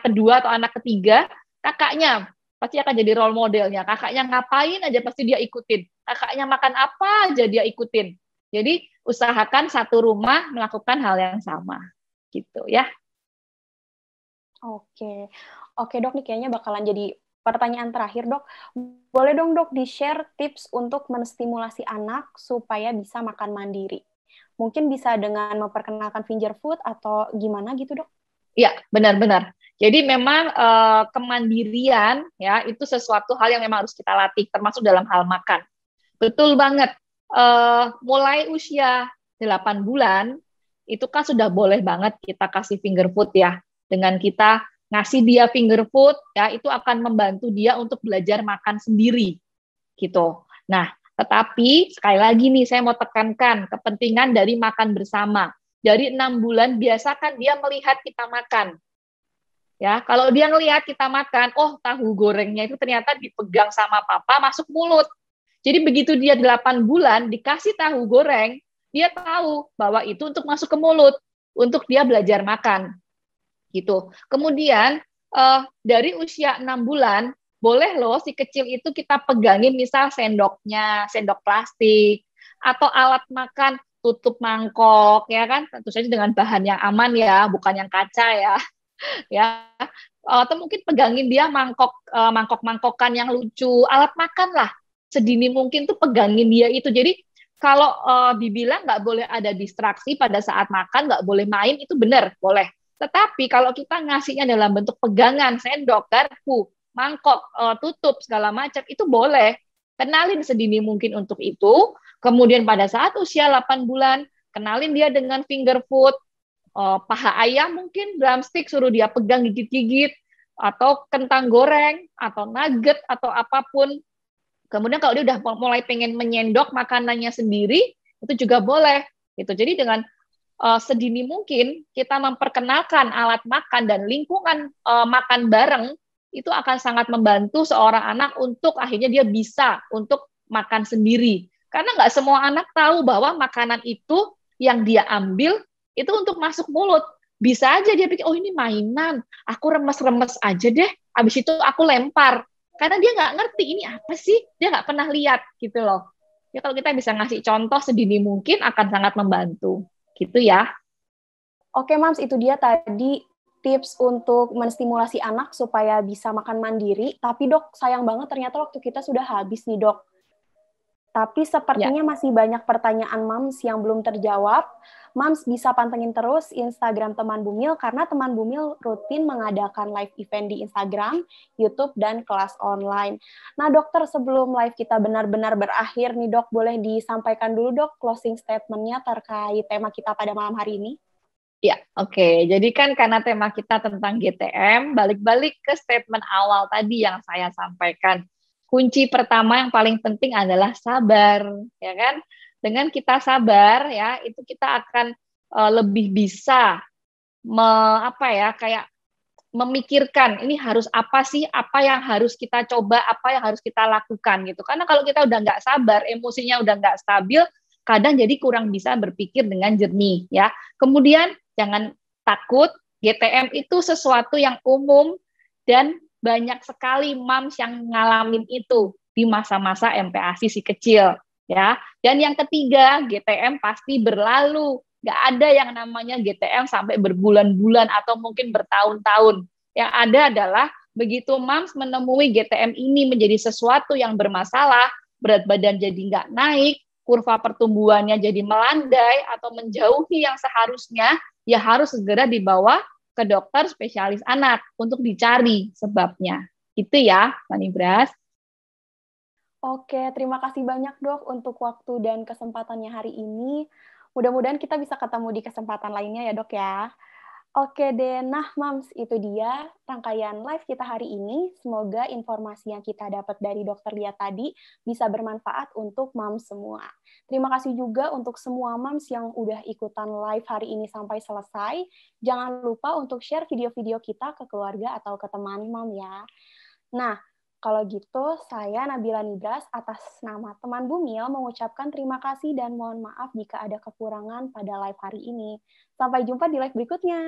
kedua atau anak ketiga, kakaknya pasti akan jadi role modelnya. Kakaknya ngapain aja pasti dia ikutin. Kakaknya makan apa aja dia ikutin. Jadi usahakan satu rumah melakukan hal yang sama, gitu ya. Oke dok, nih kayaknya bakalan jadi pertanyaan terakhir dok. Boleh dong dok di-share tips untuk menstimulasi anak supaya bisa makan mandiri. Mungkin bisa dengan memperkenalkan finger food atau gimana gitu dok? Ya, benar-benar. Jadi memang kemandirian ya itu sesuatu hal yang memang harus kita latih, termasuk dalam hal makan. Betul banget. Mulai usia 8 bulan itu kan sudah boleh banget kita kasih finger food ya. Dengan kita ngasih dia finger food ya itu akan membantu dia untuk belajar makan sendiri gitu. Nah, tetapi sekali lagi nih saya mau tekankan kepentingan dari makan bersama. Dari 6 bulan biasakan dia melihat kita makan. Ya, kalau dia ngelihat kita makan, oh tahu gorengnya itu ternyata dipegang sama papa masuk mulut. Jadi begitu dia 8 bulan dikasih tahu goreng, dia tahu bahwa itu untuk masuk ke mulut, untuk dia belajar makan. Gitu. Kemudian dari usia 6 bulan, boleh loh si kecil itu kita pegangin misal sendoknya, sendok plastik, atau alat makan tutup mangkok, ya kan? Tentu saja dengan bahan yang aman ya, bukan yang kaca ya. Ya, atau mungkin pegangin dia mangkok-mangkokan yang lucu, alat makan lah sedini mungkin tuh pegangin dia itu. Jadi kalau dibilang nggak boleh ada distraksi pada saat makan, nggak boleh main, itu benar, boleh. Tetapi kalau kita ngasihnya dalam bentuk pegangan, sendok, garpu, mangkok, tutup, segala macam, itu boleh. Kenalin sedini mungkin untuk itu. Kemudian pada saat usia 8 bulan, kenalin dia dengan finger food, paha ayam mungkin drumstick suruh dia pegang gigit-gigit, atau kentang goreng atau nugget atau apapun. Kemudian kalau dia udah mulai pengen menyendok makanannya sendiri itu juga boleh gitu. Jadi dengan sedini mungkin kita memperkenalkan alat makan dan lingkungan makan bareng itu akan sangat membantu seorang anak untuk akhirnya dia bisa untuk makan sendiri. Karena nggak semua anak tahu bahwa makanan itu yang dia ambil itu untuk masuk mulut. Bisa aja dia pikir, oh ini mainan, aku remes-remes aja deh, habis itu aku lempar. Karena dia nggak ngerti ini apa sih, dia nggak pernah lihat gitu loh. Ya kalau kita bisa ngasih contoh sedini mungkin akan sangat membantu. Gitu ya. Oke, Mams, itu dia tadi tips untuk menstimulasi anak supaya bisa makan mandiri. Tapi dok, sayang banget ternyata waktu kita sudah habis nih dok. Tapi sepertinya masih banyak pertanyaan Mams yang belum terjawab. Mams bisa pantengin terus Instagram Teman Bumil karena Teman Bumil rutin mengadakan live event di Instagram, YouTube, dan kelas online. Nah dokter, sebelum live kita benar-benar berakhir nih dok, boleh disampaikan dulu dok closing statement-nya terkait tema kita pada malam hari ini? Ya, oke. Jadi kan karena tema kita tentang GTM, balik-balik ke statement awal tadi yang saya sampaikan. Kunci pertama yang paling penting adalah sabar, ya kan? dengan kita sabar ya, itu kita akan lebih bisa apa ya, kayak memikirkan ini harus apa sih, apa yang harus kita coba, apa yang harus kita lakukan gitu. Karena kalau kita udah nggak sabar, emosinya udah nggak stabil, kadang jadi kurang bisa berpikir dengan jernih ya. Kemudian jangan takut, GTM itu sesuatu yang umum dan banyak sekali moms yang ngalamin itu di masa-masa MPASI si kecil ya. Dan yang ketiga, GTM pasti berlalu. Nggak ada yang namanya GTM sampai berbulan-bulan atau mungkin bertahun-tahun. Yang ada adalah begitu moms menemui GTM ini menjadi sesuatu yang bermasalah, berat badan jadi nggak naik, kurva pertumbuhannya jadi melandai atau menjauhi yang seharusnya, ya harus segera dibawa ke dokter spesialis anak untuk dicari sebabnya. Itu ya, Manibras. Oke, terima kasih banyak dok untuk waktu dan kesempatannya hari ini. Mudah-mudahan kita bisa ketemu di kesempatan lainnya ya dok ya. Oke deh, nah Mams, itu dia rangkaian live kita hari ini. Semoga informasi yang kita dapat dari Dokter Lia tadi bisa bermanfaat untuk Mams semua. Terima kasih juga untuk semua Mams yang udah ikutan live hari ini sampai selesai. Jangan lupa untuk share video-video kita ke keluarga atau ke teman Mam ya. Nah, kalau gitu, saya Nabila Nibras atas nama teman Bumil mengucapkan terima kasih dan mohon maaf jika ada kekurangan pada live hari ini. Sampai jumpa di live berikutnya.